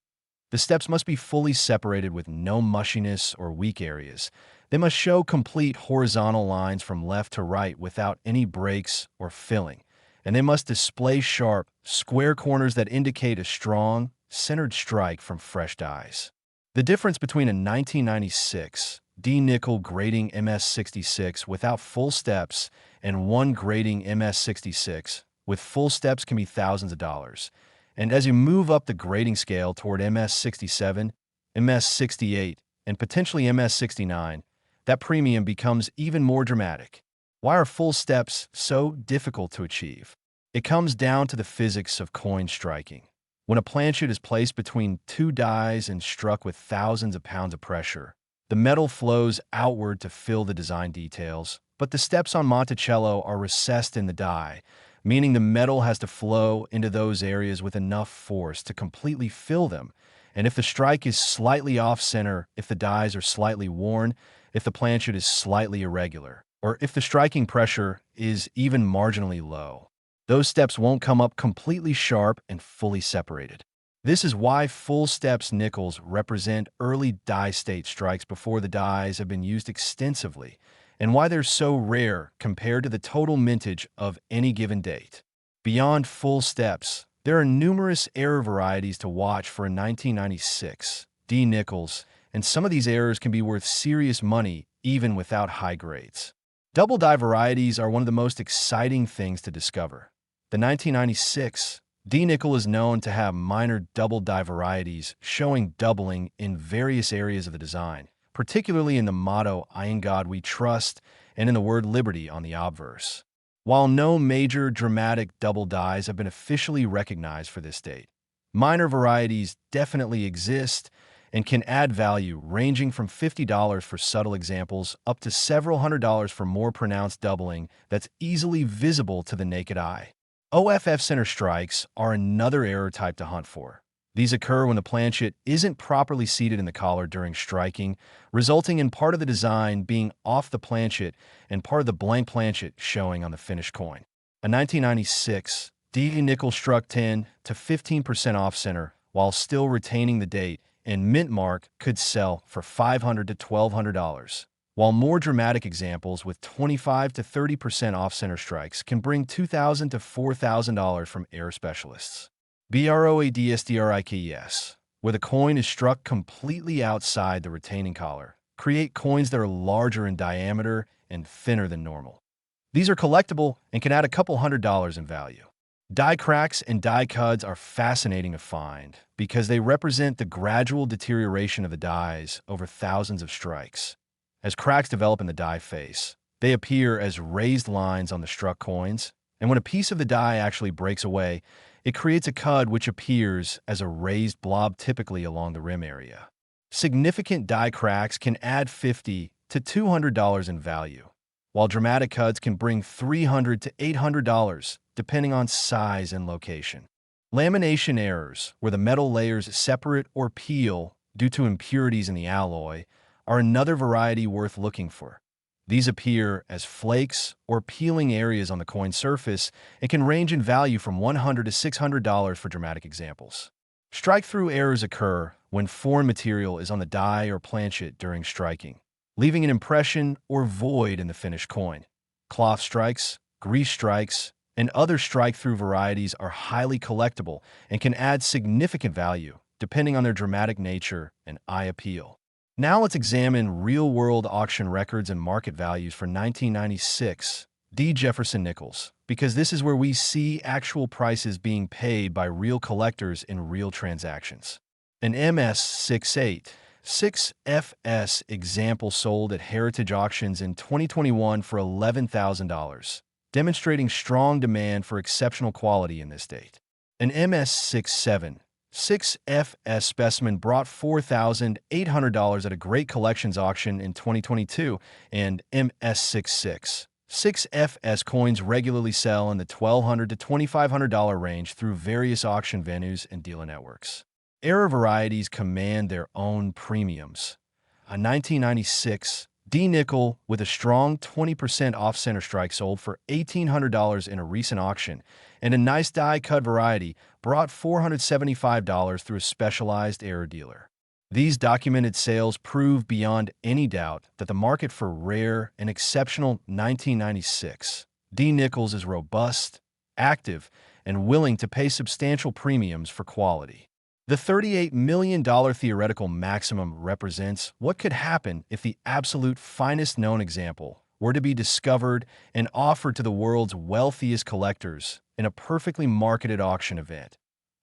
The steps must be fully separated with no mushiness or weak areas. They must show complete horizontal lines from left to right without any breaks or filling, and they must display sharp, square corners that indicate a strong, centered strike from fresh dies. The difference between a 1996 D-nickel grading MS66 without full steps and one grading MS66 with full steps can be thousands of dollars. And as you move up the grading scale toward MS67, MS68, and potentially MS69, that premium becomes even more dramatic. Why are full steps so difficult to achieve? It comes down to the physics of coin striking. When a planchet is placed between two dies and struck with thousands of pounds of pressure, the metal flows outward to fill the design details, but the steps on Monticello are recessed in the die, meaning the metal has to flow into those areas with enough force to completely fill them. And if the strike is slightly off-center, if the dies are slightly worn, if the planchet is slightly irregular, or if the striking pressure is even marginally low, those steps won't come up completely sharp and fully separated. This is why full steps nickels represent early die state strikes before the dies have been used extensively, and why they're so rare compared to the total mintage of any given date. Beyond full steps, there are numerous error varieties to watch for a 1996 D-nickels, and some of these errors can be worth serious money even without high grades. Double die varieties are one of the most exciting things to discover. The 1996 D-nickel is known to have minor double die varieties showing doubling in various areas of the design, particularly in the motto "In God We Trust" and in the word liberty on the obverse. While no major dramatic double dies have been officially recognized for this date, minor varieties definitely exist and can add value ranging from $50 for subtle examples up to several $100s for more pronounced doubling that's easily visible to the naked eye. OFF center strikes are another error type to hunt for. These occur when the planchet isn't properly seated in the collar during striking, resulting in part of the design being off the planchet and part of the blank planchet showing on the finished coin. A 1996 D-nickel struck 10 to 15% off-center while still retaining the date and mint mark could sell for $500 to $1,200, while more dramatic examples with 25 to 30% off-center strikes can bring $2,000 to $4,000 from error specialists. BROADSDRIKES, where the coin is struck completely outside the retaining collar, create coins that are larger in diameter and thinner than normal. These are collectible and can add a couple $100s in value. Die cracks and die cuds are fascinating to find because they represent the gradual deterioration of the dies over thousands of strikes. As cracks develop in the die face, they appear as raised lines on the struck coins, and when a piece of the die actually breaks away, it creates a cud which appears as a raised blob typically along the rim area. Significant die cracks can add $50 to $200 in value, while dramatic cuds can bring $300 to $800 depending on size and location. Lamination errors, where the metal layers separate or peel due to impurities in the alloy, are another variety worth looking for. These appear as flakes or peeling areas on the coin surface and can range in value from $100 to $600 for dramatic examples. Strike-through errors occur when foreign material is on the die or planchet during striking, leaving an impression or void in the finished coin. Cloth strikes, grease strikes, and other strike-through varieties are highly collectible and can add significant value, depending on their dramatic nature and eye appeal. Now let's examine real-world auction records and market values for 1996 D. Jefferson Nickels, because this is where we see actual prices being paid by real collectors in real transactions. An MS68 6FS example sold at Heritage Auctions in 2021 for $11,000, demonstrating strong demand for exceptional quality in this date. An MS67 6FS specimen brought $4,800 at a great collections auction in 2022, and MS66 6FS coins regularly sell in the $1,200 to $2,500 range through various auction venues and dealer networks. Error varieties command their own premiums. A 1996 D-nickel with a strong 20% off-center strike sold for $1,800 in a recent auction, and a nice die cut variety brought $475 through a specialized error dealer. These documented sales prove beyond any doubt that the market for rare and exceptional 1996 D Nickels is robust, active, and willing to pay substantial premiums for quality. The $38 million theoretical maximum represents what could happen if the absolute finest known example were to be discovered and offered to the world's wealthiest collectors in a perfectly marketed auction event.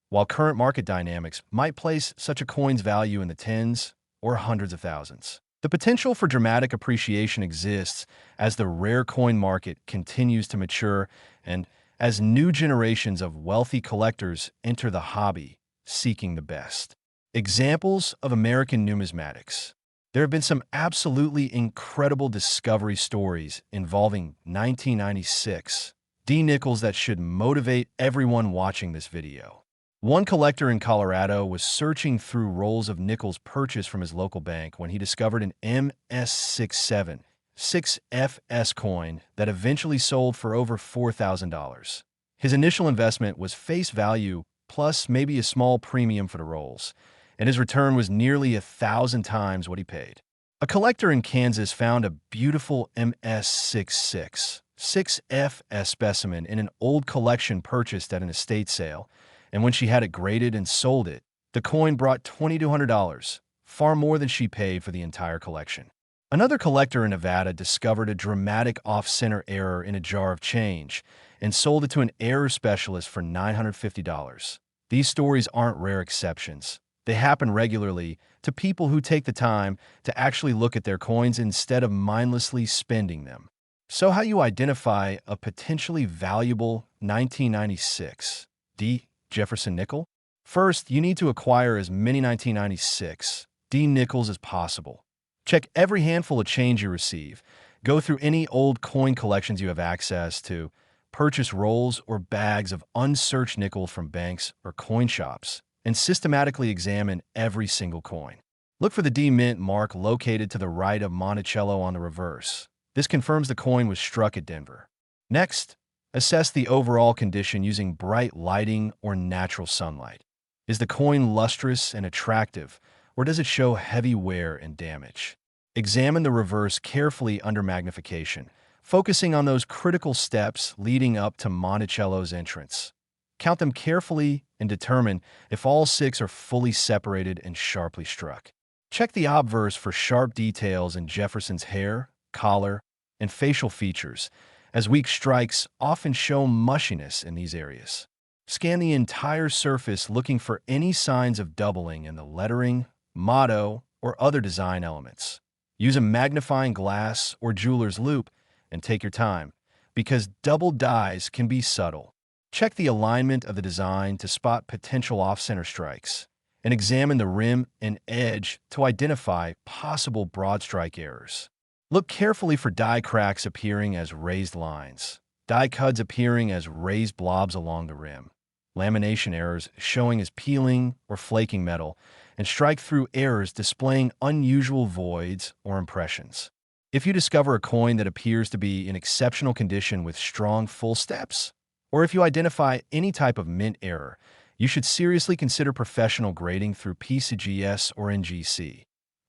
While current market dynamics might place such a coin's value in the tens or hundreds of thousands, the potential for dramatic appreciation exists as the rare coin market continues to mature and as new generations of wealthy collectors enter the hobby seeking the best. Examples of American numismatics. There have been some absolutely incredible discovery stories involving 1996 D Nickels that should motivate everyone watching this video. One collector in Colorado was searching through rolls of Nickels purchased from his local bank when he discovered an MS67 6FS coin that eventually sold for over $4,000. His initial investment was face value plus maybe a small premium for the rolls, and his return was nearly 1,000 times what he paid. A collector in Kansas found a beautiful MS66 6FS specimen in an old collection purchased at an estate sale, and when she had it graded and sold it, the coin brought $2,200, far more than she paid for the entire collection. Another collector in Nevada discovered a dramatic off-center error in a jar of change and sold it to an error specialist for $950. These stories aren't rare exceptions. They happen regularly to people who take the time to actually look at their coins instead of mindlessly spending them. So how you identify a potentially valuable 1996 D. Jefferson Nickel? First, you need to acquire as many 1996 D. Nickels as possible. Check every handful of change you receive. Go through any old coin collections you have access to. Purchase rolls or bags of unsearched nickels from banks or coin shops, and systematically examine every single coin. Look for the D Mint mark located to the right of Monticello on the reverse. This confirms the coin was struck at Denver. Next, assess the overall condition using bright lighting or natural sunlight. Is the coin lustrous and attractive, or does it show heavy wear and damage? Examine the reverse carefully under magnification, focusing on those critical steps leading up to Monticello's entrance. Count them carefully and determine if all 6 are fully separated and sharply struck. Check the obverse for sharp details in Jefferson's hair, collar, and facial features, as weak strikes often show mushiness in these areas. Scan the entire surface looking for any signs of doubling in the lettering, motto, or other design elements. Use a magnifying glass or jeweler's loupe and take your time, because double dies can be subtle. Check the alignment of the design to spot potential off-center strikes, and examine the rim and edge to identify possible broad strike errors. Look carefully for die cracks appearing as raised lines, die cuts appearing as raised blobs along the rim, lamination errors showing as peeling or flaking metal, and strike-through errors displaying unusual voids or impressions. If you discover a coin that appears to be in exceptional condition with strong full steps, or if you identify any type of mint error, you should seriously consider professional grading through PCGS or NGC.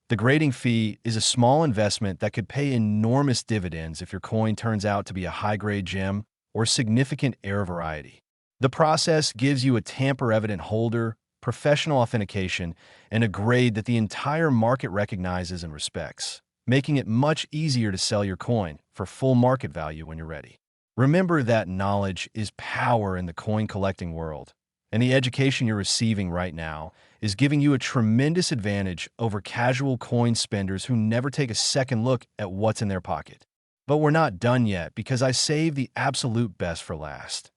The grading fee is a small investment that could pay enormous dividends if your coin turns out to be a high-grade gem or significant error variety. The process gives you a tamper-evident holder, professional authentication, and a grade that the entire market recognizes and respects, making it much easier to sell your coin for full market value when you're ready. Remember that knowledge is power in the coin collecting world, and the education you're receiving right now is giving you a tremendous advantage over casual coin spenders who never take a second look at what's in their pocket. But we're not done yet, because I saved the absolute best for last.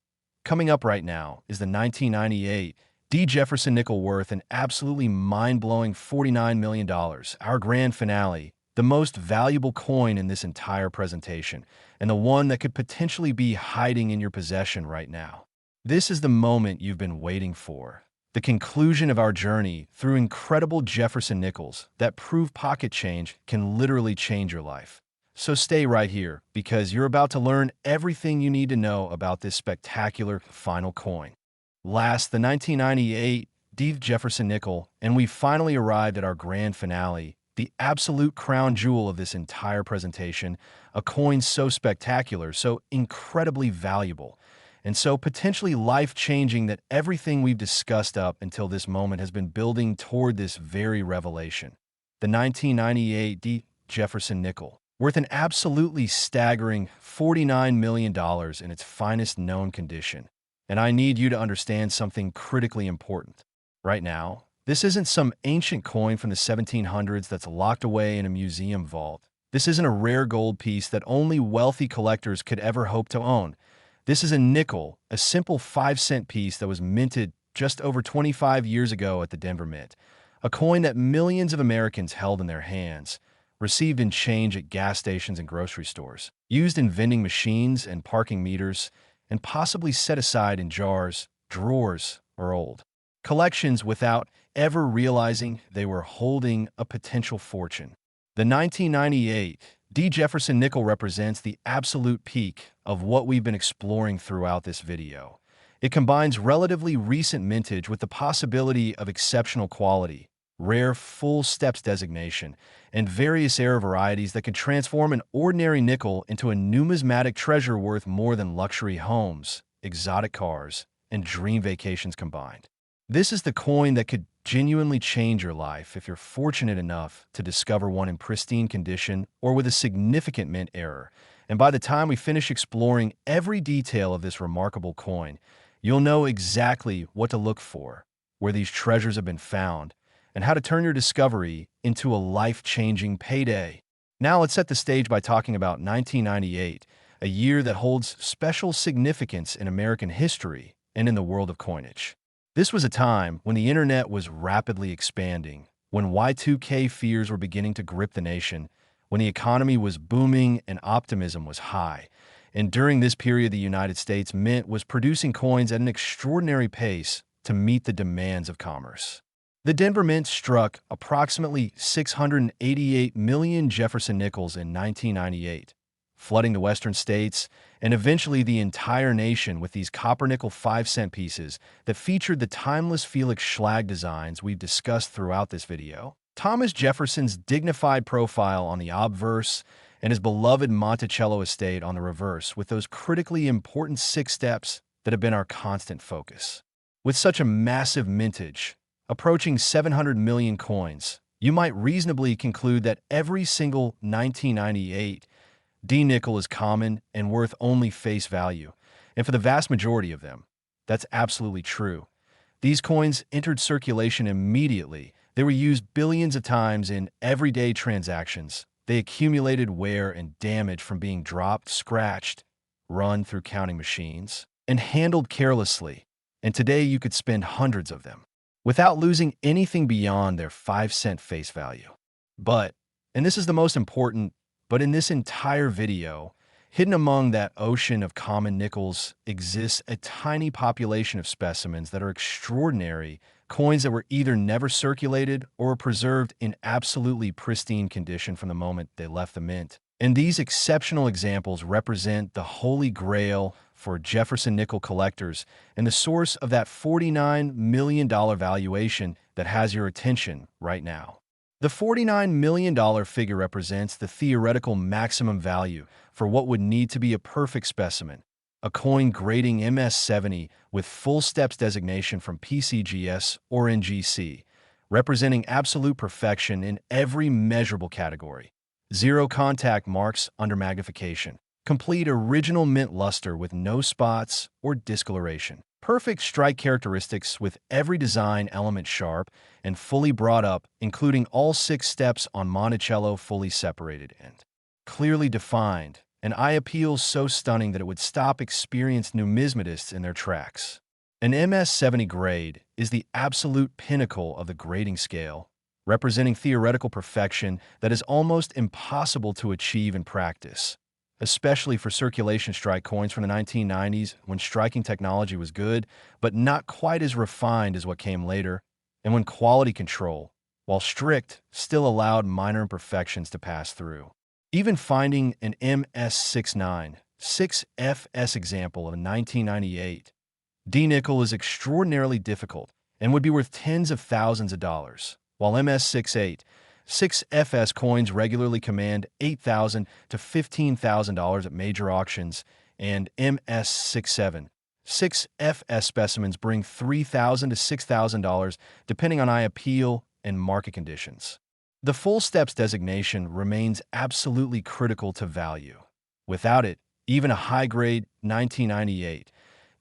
Coming up right now is the 1998 D. Jefferson Nickel, worth an absolutely mind-blowing $49 million, our grand finale, the most valuable coin in this entire presentation, and the one that could potentially be hiding in your possession right now. This is the moment you've been waiting for, the conclusion of our journey through incredible Jefferson Nickels that prove pocket change can literally change your life. So stay right here, because you're about to learn everything you need to know about this spectacular final coin. Last, the 1998 D. Jefferson Nickel, and we finally arrived at our grand finale, the absolute crown jewel of this entire presentation, a coin so spectacular, so incredibly valuable, and so potentially life-changing that everything we've discussed up until this moment has been building toward this very revelation. The 1998 D. Jefferson Nickel, worth an absolutely staggering $49 million in its finest known condition. And I need you to understand something critically important. Right now, this isn't some ancient coin from the 1700s that's locked away in a museum vault. This isn't a rare gold piece that only wealthy collectors could ever hope to own. This is a nickel, a simple 5-cent piece that was minted just over 25 years ago at the Denver Mint. A coin that millions of Americans held in their hands, received in change at gas stations and grocery stores, used in vending machines and parking meters, and possibly set aside in jars, drawers, or old collections without ever realizing they were holding a potential fortune. The 1998 D. Jefferson Nickel represents the absolute peak of what we've been exploring throughout this video. It combines relatively recent mintage with the possibility of exceptional quality, rare full steps designation, and various era varieties that can transform an ordinary nickel into a numismatic treasure worth more than luxury homes, exotic cars, and dream vacations combined. This is the coin that could genuinely change your life if you're fortunate enough to discover one in pristine condition or with a significant mint error. And by the time we finish exploring every detail of this remarkable coin, you'll know exactly what to look for, where these treasures have been found, and how to turn your discovery into a life-changing payday. Now let's set the stage by talking about 1998, a year that holds special significance in American history and in the world of coinage. This was a time when the internet was rapidly expanding, when Y2K fears were beginning to grip the nation, when the economy was booming and optimism was high. And during this period, the United States Mint was producing coins at an extraordinary pace to meet the demands of commerce. The Denver Mint struck approximately 688 million Jefferson Nickels in 1998, flooding the western states and eventually the entire nation with these copper-nickel 5-cent pieces that featured the timeless Felix Schlag designs we've discussed throughout this video. Thomas Jefferson's dignified profile on the obverse and his beloved Monticello estate on the reverse, with those critically important 6 steps that have been our constant focus. With such a massive mintage, approaching 700 million coins, you might reasonably conclude that every single 1998 D nickel is common and worth only face value, and for the vast majority of them, that's absolutely true. These coins entered circulation immediately. They were used billions of times in everyday transactions. They accumulated wear and damage from being dropped, scratched, run through counting machines, and handled carelessly. And today you could spend hundreds of them without losing anything beyond their 5-cent face value. But, and this is the most important, but in this entire video, hidden among that ocean of common nickels exists a tiny population of specimens that are extraordinary, coins that were either never circulated or were preserved in absolutely pristine condition from the moment they left the mint. And these exceptional examples represent the holy grail for Jefferson nickel collectors and the source of that $49 million valuation that has your attention right now. The $49 million figure represents the theoretical maximum value for what would need to be a perfect specimen, a coin grading MS-70 with full steps designation from PCGS or NGC, representing absolute perfection in every measurable category. Zero contact marks under magnification. Complete original mint luster with no spots or discoloration. Perfect strike characteristics with every design element sharp and fully brought up, including all 6 steps on Monticello fully separated and clearly defined, an eye appeal so stunning that it would stop experienced numismatists in their tracks. An MS-70 grade is the absolute pinnacle of the grading scale, representing theoretical perfection that is almost impossible to achieve in practice, especially for circulation strike coins from the 1990s when striking technology was good, but not quite as refined as what came later, and when quality control, while strict, still allowed minor imperfections to pass through. Even finding an MS-69 6FS example of a 1998 D nickel is extraordinarily difficult, and would be worth tens of thousands of dollars, while MS-68, 6FS coins regularly command $8,000 to $15,000 at major auctions, and MS-67, 6FS specimens bring $3,000 to $6,000 depending on eye appeal and market conditions. The full steps designation remains absolutely critical to value. Without it, even a high-grade 1998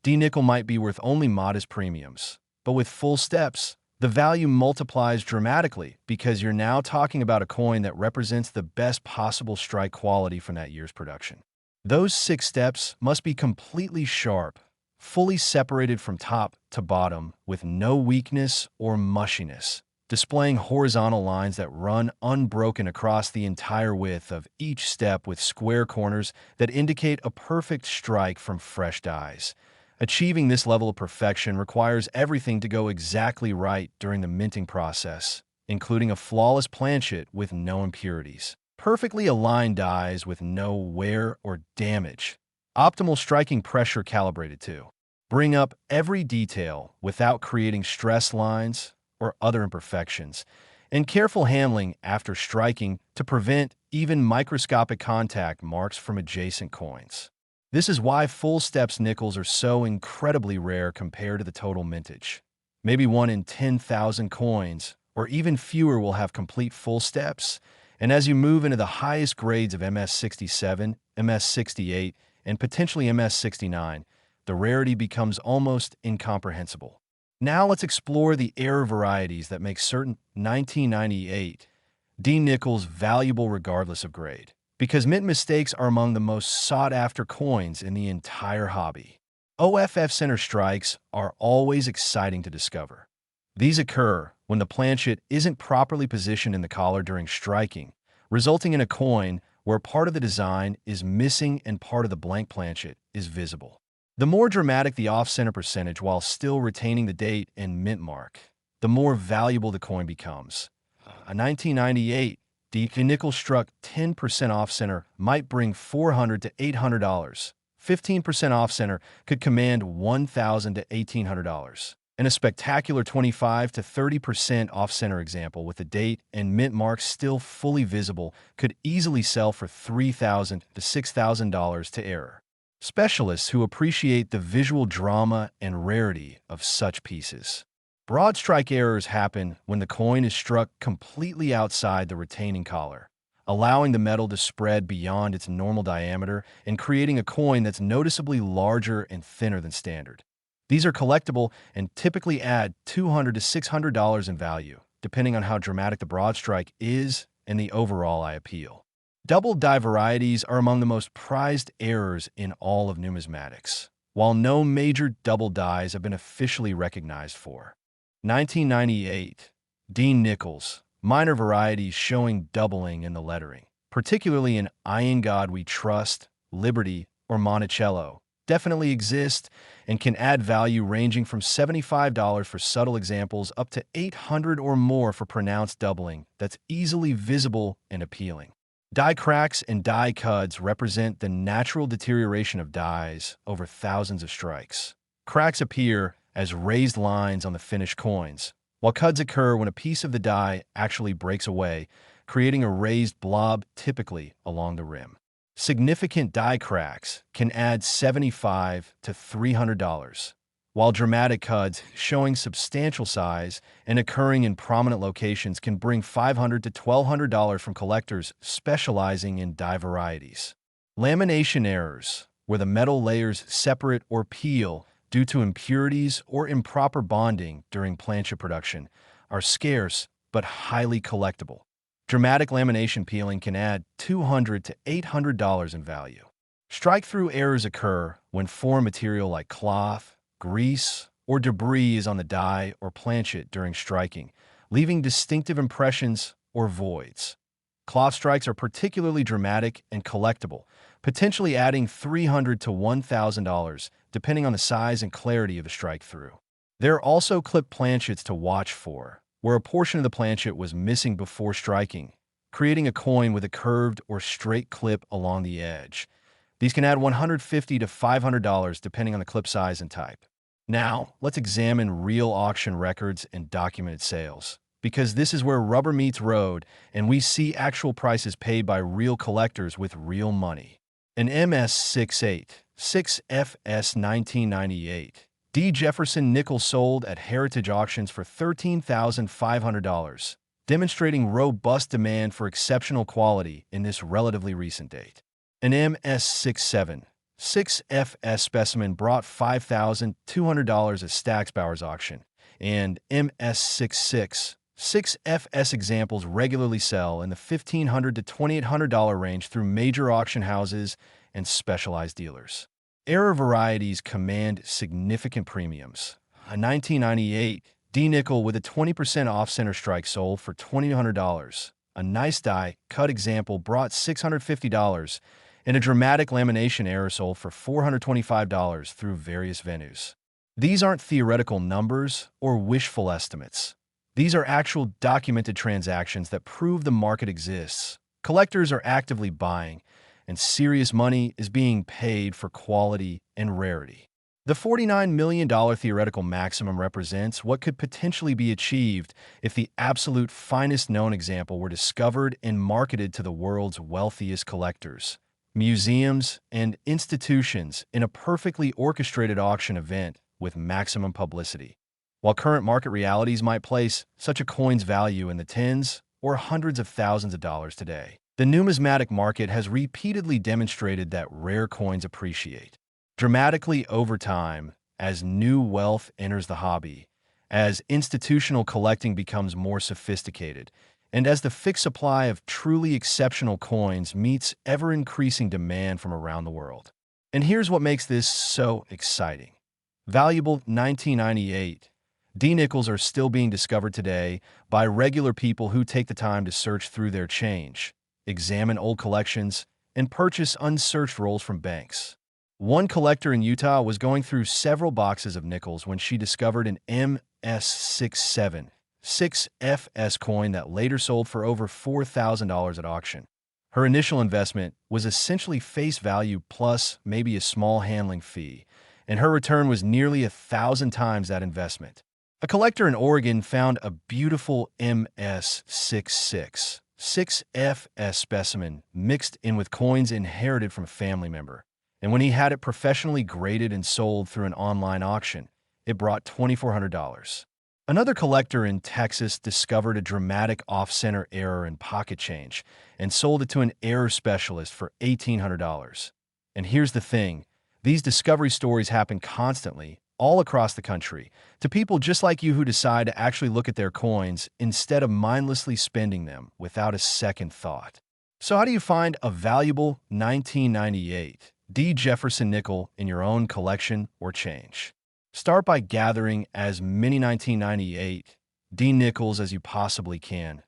D nickel might be worth only modest premiums. But with full steps, the value multiplies dramatically because you're now talking about a coin that represents the best possible strike quality from that year's production. Those 6 steps must be completely sharp, fully separated from top to bottom with no weakness or mushiness, displaying horizontal lines that run unbroken across the entire width of each step with square corners that indicate a perfect strike from fresh dies. Achieving this level of perfection requires everything to go exactly right during the minting process, including a flawless planchet with no impurities, perfectly aligned dies with no wear or damage, optimal striking pressure calibrated to bring up every detail without creating stress lines or other imperfections, and careful handling after striking to prevent even microscopic contact marks from adjacent coins. This is why full steps nickels are so incredibly rare compared to the total mintage. Maybe 1 in 10,000 coins, or even fewer, will have complete full steps, and as you move into the highest grades of MS-67, MS-68, and potentially MS-69, the rarity becomes almost incomprehensible. Now let's explore the error varieties that make certain 1998 D nickels valuable regardless of grade, because mint mistakes are among the most sought-after coins in the entire hobby. OFF center strikes are always exciting to discover. These occur when the planchet isn't properly positioned in the collar during striking, resulting in a coin where part of the design is missing and part of the blank planchet is visible. The more dramatic the off-center percentage while still retaining the date and mint mark, the more valuable the coin becomes. A 1998 D nickel struck 10% off-center might bring $400 to $800. 15% off-center could command $1,000 to $1,800. And a spectacular 25 to 30% off-center example with the date and mint mark still fully visible could easily sell for $3,000 to $6,000 to error. Specialists who appreciate the visual drama and rarity of such pieces. Broad strike errors happen when the coin is struck completely outside the retaining collar, allowing the metal to spread beyond its normal diameter and creating a coin that's noticeably larger and thinner than standard. These are collectible and typically add $200 to $600 in value, depending on how dramatic the broad strike is and the overall eye appeal. Double die varieties are among the most prized errors in all of numismatics, while no major double dies have been officially recognized for. 1998 D nickels, minor varieties showing doubling in the lettering, particularly in I in God We Trust, Liberty, or Monticello, definitely exist and can add value ranging from $75 for subtle examples up to $800 or more for pronounced doubling that's easily visible and appealing. Die cracks and die cuds represent the natural deterioration of dies over thousands of strikes. Cracks appear as raised lines on the finished coins, while cuds occur when a piece of the die actually breaks away, creating a raised blob typically along the rim. Significant die cracks can add $75 to $300, while dramatic cuds showing substantial size and occurring in prominent locations can bring $500 to $1,200 from collectors specializing in die varieties. Lamination errors, where the metal layers separate or peel due to impurities or improper bonding during planchet production, are scarce but highly collectible. Dramatic lamination peeling can add $200 to $800 in value. Strike-through errors occur when foreign material like cloth, grease, or debris is on the die or planchet during striking, leaving distinctive impressions or voids. Cloth strikes are particularly dramatic and collectible, potentially adding $300 to $1,000 depending on the size and clarity of the strike-through. There are also clipped planchets to watch for, where a portion of the planchet was missing before striking, creating a coin with a curved or straight clip along the edge. These can add $150 to $500 depending on the clip size and type. Now, let's examine real auction records and documented sales, because this is where rubber meets road and we see actual prices paid by real collectors with real money. An MS-68, 6FS 1998. D. Jefferson Nickels sold at Heritage Auctions for $13,500, demonstrating robust demand for exceptional quality in this relatively recent date. An MS-67, 6FS specimen brought $5,200 at Stacksbauer's auction, and MS-66, 6FS examples regularly sell in the $1,500 to $2,800 range through major auction houses and specialized dealers. Error varieties command significant premiums. A 1998 D nickel with a 20% off-center strike sold for $2,200. A nice die cut example brought $650, and a dramatic lamination error sold for $425 through various venues. These aren't theoretical numbers or wishful estimates. These are actual documented transactions that prove the market exists. Collectors are actively buying, and serious money is being paid for quality and rarity. The $49 million theoretical maximum represents what could potentially be achieved if the absolute finest known example were discovered and marketed to the world's wealthiest collectors, museums, and institutions in a perfectly orchestrated auction event with maximum publicity. While current market realities might place such a coin's value in the tens or hundreds of thousands of dollars today, the numismatic market has repeatedly demonstrated that rare coins appreciate dramatically over time as new wealth enters the hobby, as institutional collecting becomes more sophisticated, and as the fixed supply of truly exceptional coins meets ever-increasing demand from around the world. And here's what makes this so exciting. Valuable 1998 D nickels are still being discovered today by regular people who take the time to search through their change, examine old collections, and purchase unsearched rolls from banks. One collector in Utah was going through several boxes of nickels when she discovered an MS-67, 6FS coin that later sold for over $4,000 at auction. Her initial investment was essentially face value plus maybe a small handling fee, and her return was nearly 1,000 times that investment. A collector in Oregon found a beautiful MS-66, 6FS specimen mixed in with coins inherited from a family member, and when he had it professionally graded and sold through an online auction, it brought $2,400. Another collector in Texas discovered a dramatic off-center error in pocket change and sold it to an error specialist for $1,800. And here's the thing, these discovery stories happen constantly, all across the country, to people just like you who decide to actually look at their coins instead of mindlessly spending them without a second thought. So how do you find a valuable 1998 D. Jefferson nickel in your own collection or change? Start by gathering as many 1998 D nickels as you possibly can.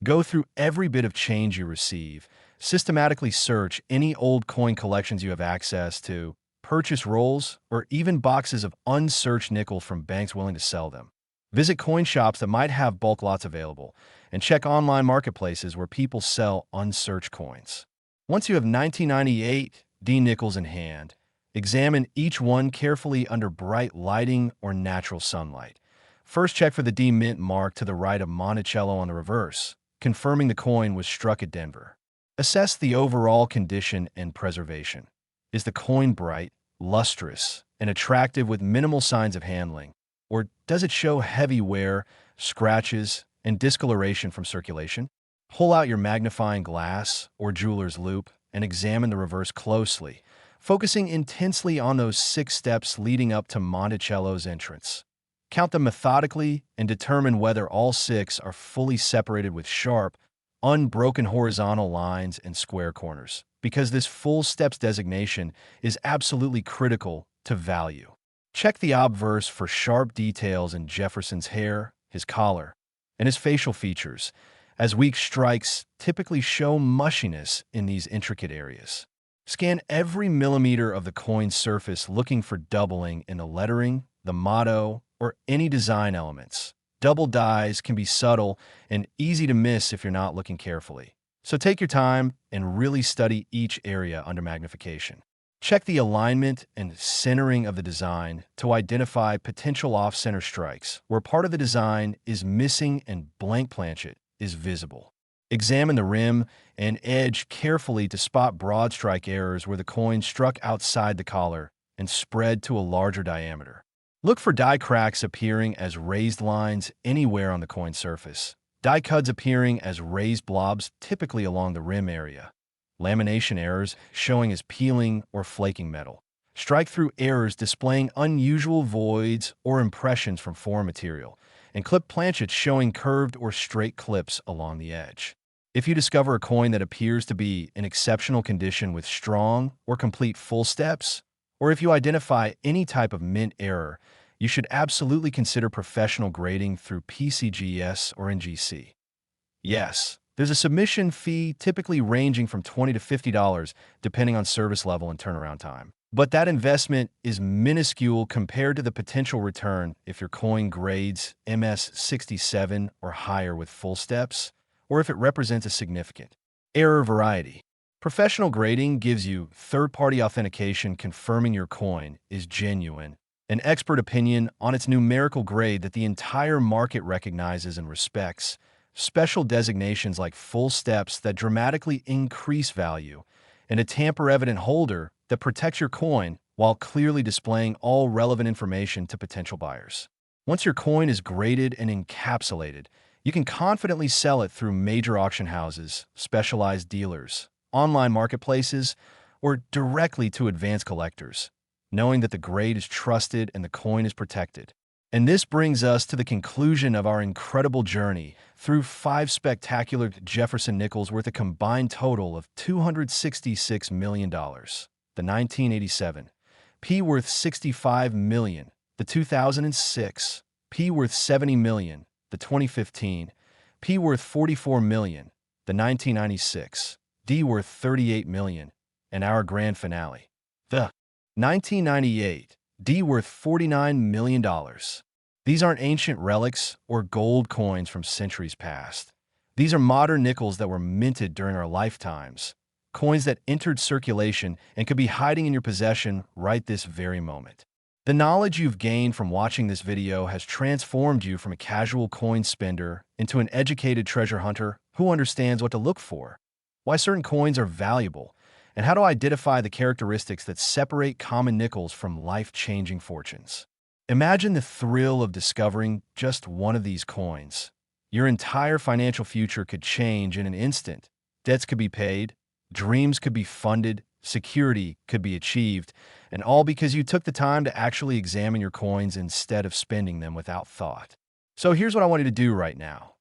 Go through every bit of change you receive, systematically search any old coin collections you have access to, purchase rolls, or even boxes of unsearched nickel from banks willing to sell them. Visit coin shops that might have bulk lots available, and check online marketplaces where people sell unsearched coins. Once you have 1998 D nickels in hand, examine each one carefully under bright lighting or natural sunlight. First, check for the D mint mark to the right of Monticello on the reverse, confirming the coin was struck at Denver. Assess the overall condition and preservation. Is the coin bright, lustrous, and attractive with minimal signs of handling? Or does it show heavy wear, scratches, and discoloration from circulation? Pull out your magnifying glass or jeweler's loupe and examine the reverse closely, focusing intensely on those 6 steps leading up to Monticello's entrance. Count them methodically and determine whether all 6 are fully separated with sharp, unbroken horizontal lines and square corners, because this full steps designation is absolutely critical to value. Check the obverse for sharp details in Jefferson's hair, his collar, and his facial features, as weak strikes typically show mushiness in these intricate areas. Scan every millimeter of the coin's surface looking for doubling in the lettering, the motto, or any design elements. Double dies can be subtle and easy to miss if you're not looking carefully. So take your time and really study each area under magnification. Check the alignment and centering of the design to identify potential off-center strikes, where part of the design is missing and blank planchet is visible. Examine the rim and edge carefully to spot broad strike errors where the coin struck outside the collar and spread to a larger diameter. Look for die cracks appearing as raised lines anywhere on the coin surface. Die cuts appearing as raised blobs, typically along the rim area. Lamination errors showing as peeling or flaking metal. Strike-through errors displaying unusual voids or impressions from foreign material. And clip planchets showing curved or straight clips along the edge. If you discover a coin that appears to be in exceptional condition with strong or complete full steps, or if you identify any type of mint error, you should absolutely consider professional grading through PCGS or NGC. Yes, there's a submission fee typically ranging from $20 to $50 depending on service level and turnaround time. But that investment is minuscule compared to the potential return if your coin grades MS67 or higher with full steps, or if it represents a significant error variety. Professional grading gives you third-party authentication confirming your coin is genuine, an expert opinion on its numerical grade that the entire market recognizes and respects, special designations like full steps that dramatically increase value, and a tamper-evident holder that protects your coin while clearly displaying all relevant information to potential buyers. Once your coin is graded and encapsulated, you can confidently sell it through major auction houses, specialized dealers, online marketplaces, or directly to advanced collectors, knowing that the grade is trusted and the coin is protected. And this brings us to the conclusion of our incredible journey through 5 spectacular Jefferson Nickels worth a combined total of $266 million. The 1987, P worth $65 million. The 2006, P worth $70 million. The 2015, P worth $44 million. The 1996, D worth $38 million. And our grand finale, the 1998, D worth $49 million. These aren't ancient relics or gold coins from centuries past. These are modern nickels that were minted during our lifetimes, coins that entered circulation and could be hiding in your possession right this very moment. The knowledge you've gained from watching this video has transformed you from a casual coin spender into an educated treasure hunter who understands what to look for, why certain coins are valuable, and how to identify the characteristics that separate common nickels from life-changing fortunes. Imagine the thrill of discovering just one of these coins. Your entire financial future could change in an instant. Debts could be paid, dreams could be funded, security could be achieved, and all because you took the time to actually examine your coins instead of spending them without thought. So here's what I want you to do right now.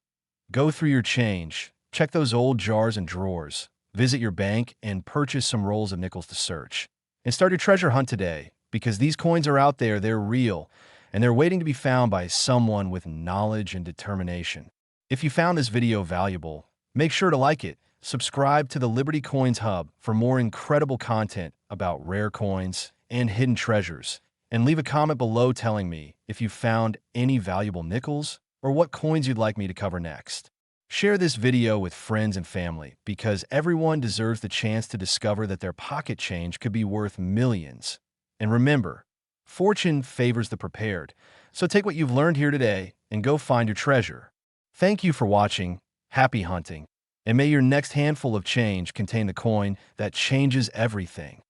Go through your change, check those old jars and drawers, visit your bank, and purchase some rolls of nickels to search. And start your treasure hunt today, because these coins are out there, they're real, and they're waiting to be found by someone with knowledge and determination. If you found this video valuable, make sure to like it, subscribe to the Liberty Coins Hub for more incredible content about rare coins and hidden treasures, and leave a comment below telling me if you found any valuable nickels or what coins you'd like me to cover next. Share this video with friends and family because everyone deserves the chance to discover that their pocket change could be worth millions. And remember, fortune favors the prepared, so take what you've learned here today and go find your treasure. Thank you for watching, happy hunting, and may your next handful of change contain the coin that changes everything.